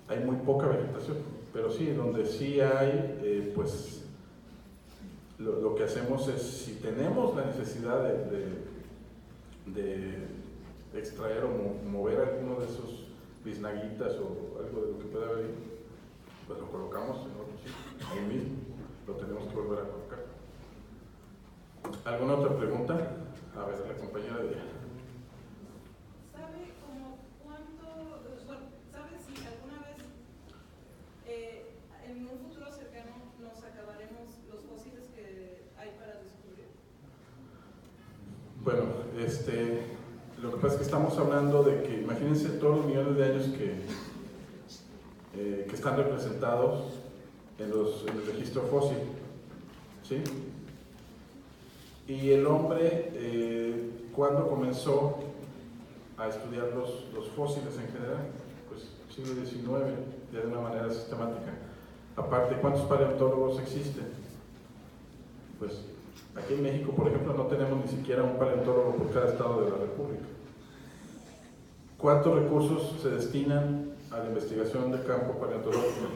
hay muy poca vegetación, pero sí, donde sí hay, pues lo que hacemos es, si tenemos la necesidad de extraer o mover alguno de esos biznaguitas o algo de lo que pueda haber ahí, pues lo colocamos en otro sitio, ahí mismo, lo tenemos que volver a colocar. ¿Alguna otra pregunta? A ver, la compañera de ella. ¿Sabe como cuánto, bueno, sabe si alguna vez en un futuro cercano nos acabaremos los fósiles que hay para descubrir? Bueno, lo que pasa es que estamos hablando de que, imagínense todos los millones de años que están representados en el registro fósil, ¿sí? Y el hombre, ¿cuándo comenzó a estudiar los fósiles en general? Pues siglo XIX, ya de una manera sistemática. Aparte, ¿cuántos paleontólogos existen? Pues aquí en México, por ejemplo, no tenemos ni siquiera un paleontólogo por cada estado de la República. ¿Cuántos recursos se destinan a la investigación de campo paleontológico?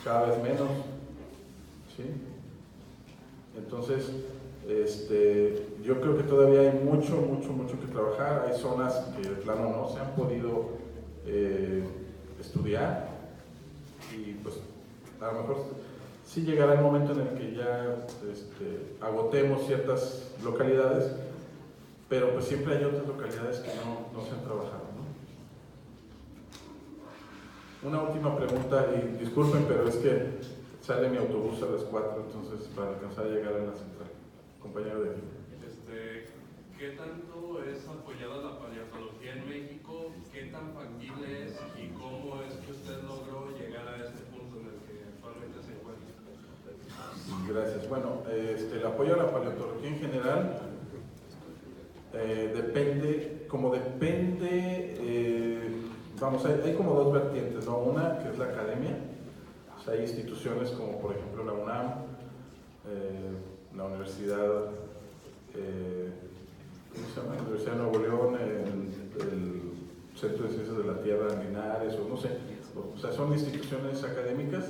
Cada vez menos, ¿sí? Entonces, yo creo que todavía hay mucho que trabajar. Hay zonas que de plano no se han podido estudiar y pues a lo mejor sí llegará el momento en el que ya agotemos ciertas localidades, pero pues siempre hay otras localidades que no se han trabajado, ¿no? Una última pregunta, y disculpen, pero es que sale mi autobús a las 4, entonces para alcanzar a llegar a la central. Compañero de aquí. ¿Qué tanto es apoyada la paleontología en México? ¿Qué tan factible es? ¿Y cómo es que usted logró llegar a este punto en el que actualmente se encuentra? Gracias. Bueno, el apoyo a la paleontología en general depende, vamos, hay como dos vertientes, ¿no? Una que es la academia, o sea, hay instituciones como por ejemplo la UNAM, la Universidad, ¿cómo se llama? La Universidad de Nuevo León, el Centro de Ciencias de la Tierra en Linares, o no sé, o sea, son instituciones académicas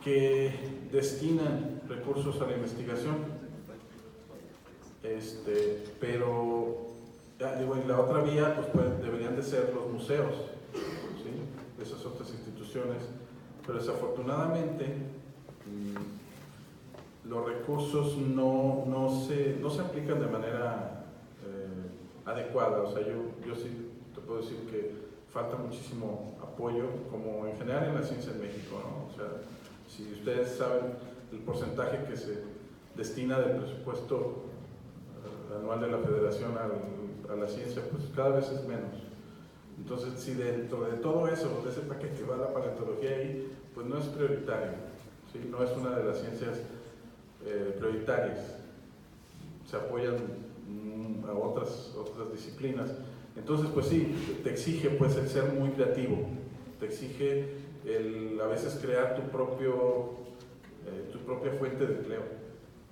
que destinan recursos a la investigación, pero y la otra vía pues deberían de ser los museos, ¿sí? Esas otras instituciones, pero desafortunadamente los recursos no se aplican de manera adecuada. O sea, yo sí te puedo decir que falta muchísimo apoyo, como en general en la ciencia en México, ¿no? O sea, si ustedes saben el porcentaje que se destina del presupuesto anual de la Federación a la ciencia, pues cada vez es menos. Entonces, si dentro de todo eso, de ese paquete va la paleontología ahí, pues no es prioritario, ¿sí? No es una de las ciencias prioritarias. Se apoyan a otras disciplinas. Entonces, pues sí, te exige pues el ser muy creativo, te exige el a veces crear tu propia fuente de empleo,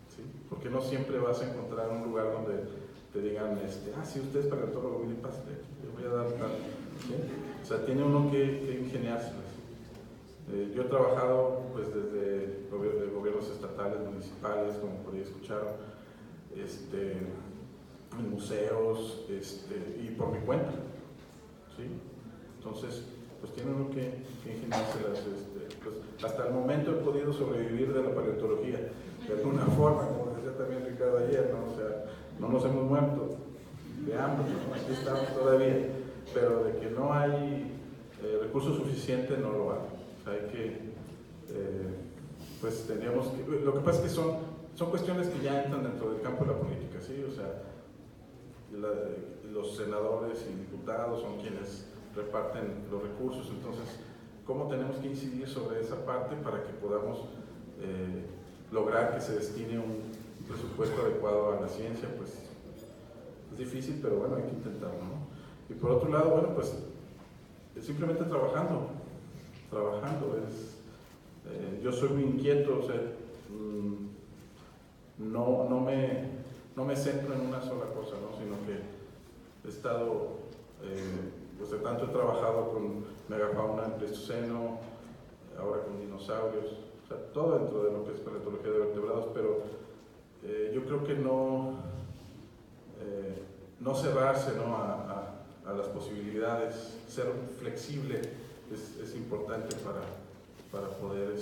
¿sí? Porque no siempre vas a encontrar un lugar donde te digan, si usted es paleontólogo, mire, pásale, le voy a dar tal, ¿sí? O sea, tiene uno que ingeniárselas. Yo he trabajado pues desde gobiernos estatales, municipales, como por ahí escucharon, en museos, y por mi cuenta, ¿sí? Entonces, pues tiene uno que ingeniárselas. Pues hasta el momento he podido sobrevivir de la paleontología, de alguna forma, como decía también Ricardo ayer, ¿no? O sea, no nos hemos muerto de hambre, ¿no? Aquí estamos todavía, pero de que no hay recursos suficientes, no lo hay. O sea, hay que, pues tendríamos que, lo que pasa es que son cuestiones que ya entran dentro del campo de la política, ¿sí? O sea, los senadores y diputados son quienes reparten los recursos, entonces, ¿cómo tenemos que incidir sobre esa parte para que podamos lograr que se destine un presupuesto adecuado a la ciencia? Pues es difícil, pero bueno, hay que intentarlo, ¿no? Y por otro lado, bueno, pues simplemente trabajando, yo soy muy inquieto, o sea, no me centro en una sola cosa, ¿no? Sino que he estado, pues de tanto he trabajado con megafauna en Pleistoceno, ahora con dinosaurios, o sea, todo dentro de lo que es paleontología de vertebrados, pero yo creo que no cerrarse, ¿no? a las posibilidades, ser flexible es importante para poder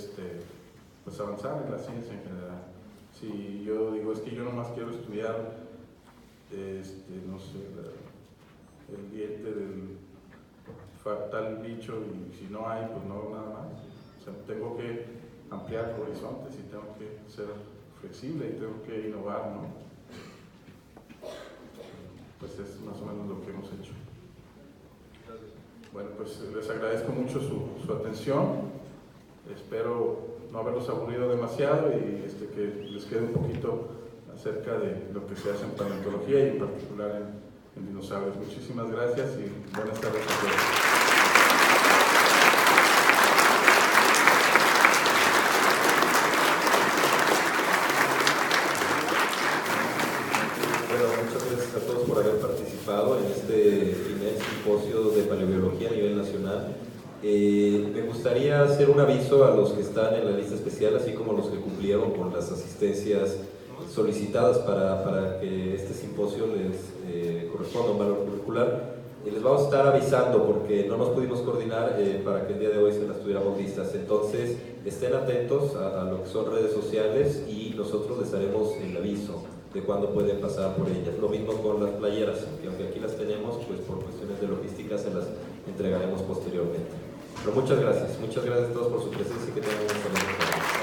pues avanzar en la ciencia en general. Si yo digo, es que yo nomás quiero estudiar, no sé, el diente del tal bicho, y si no hay, pues no, nada más. O sea, tengo que ampliar horizontes y tengo que ser flexible y tengo que innovar, ¿no? Pues es más o menos lo que hemos hecho. Bueno, pues les agradezco mucho su atención. Espero no haberlos aburrido demasiado y que les quede un poquito acerca de lo que se hace en paleontología y en particular en dinosaurios. Muchísimas gracias y buenas tardes a todos. Muchas gracias a todos por haber participado en este primer simposio de paleobiología a nivel nacional. Me gustaría hacer un aviso a los que están en la lista especial, así como a los que cumplieron con las asistencias solicitadas para que este simposio les corresponda un valor curricular. Les vamos a estar avisando porque no nos pudimos coordinar para que el día de hoy se las tuviéramos listas. Entonces, estén atentos a lo que son redes sociales y nosotros les haremos el aviso de cuándo pueden pasar por ellas. Lo mismo con las playeras, aunque aquí las tenemos, pues por cuestiones de logística se las entregaremos posteriormente. Pero muchas gracias a todos por su presencia y que tengan un excelente día.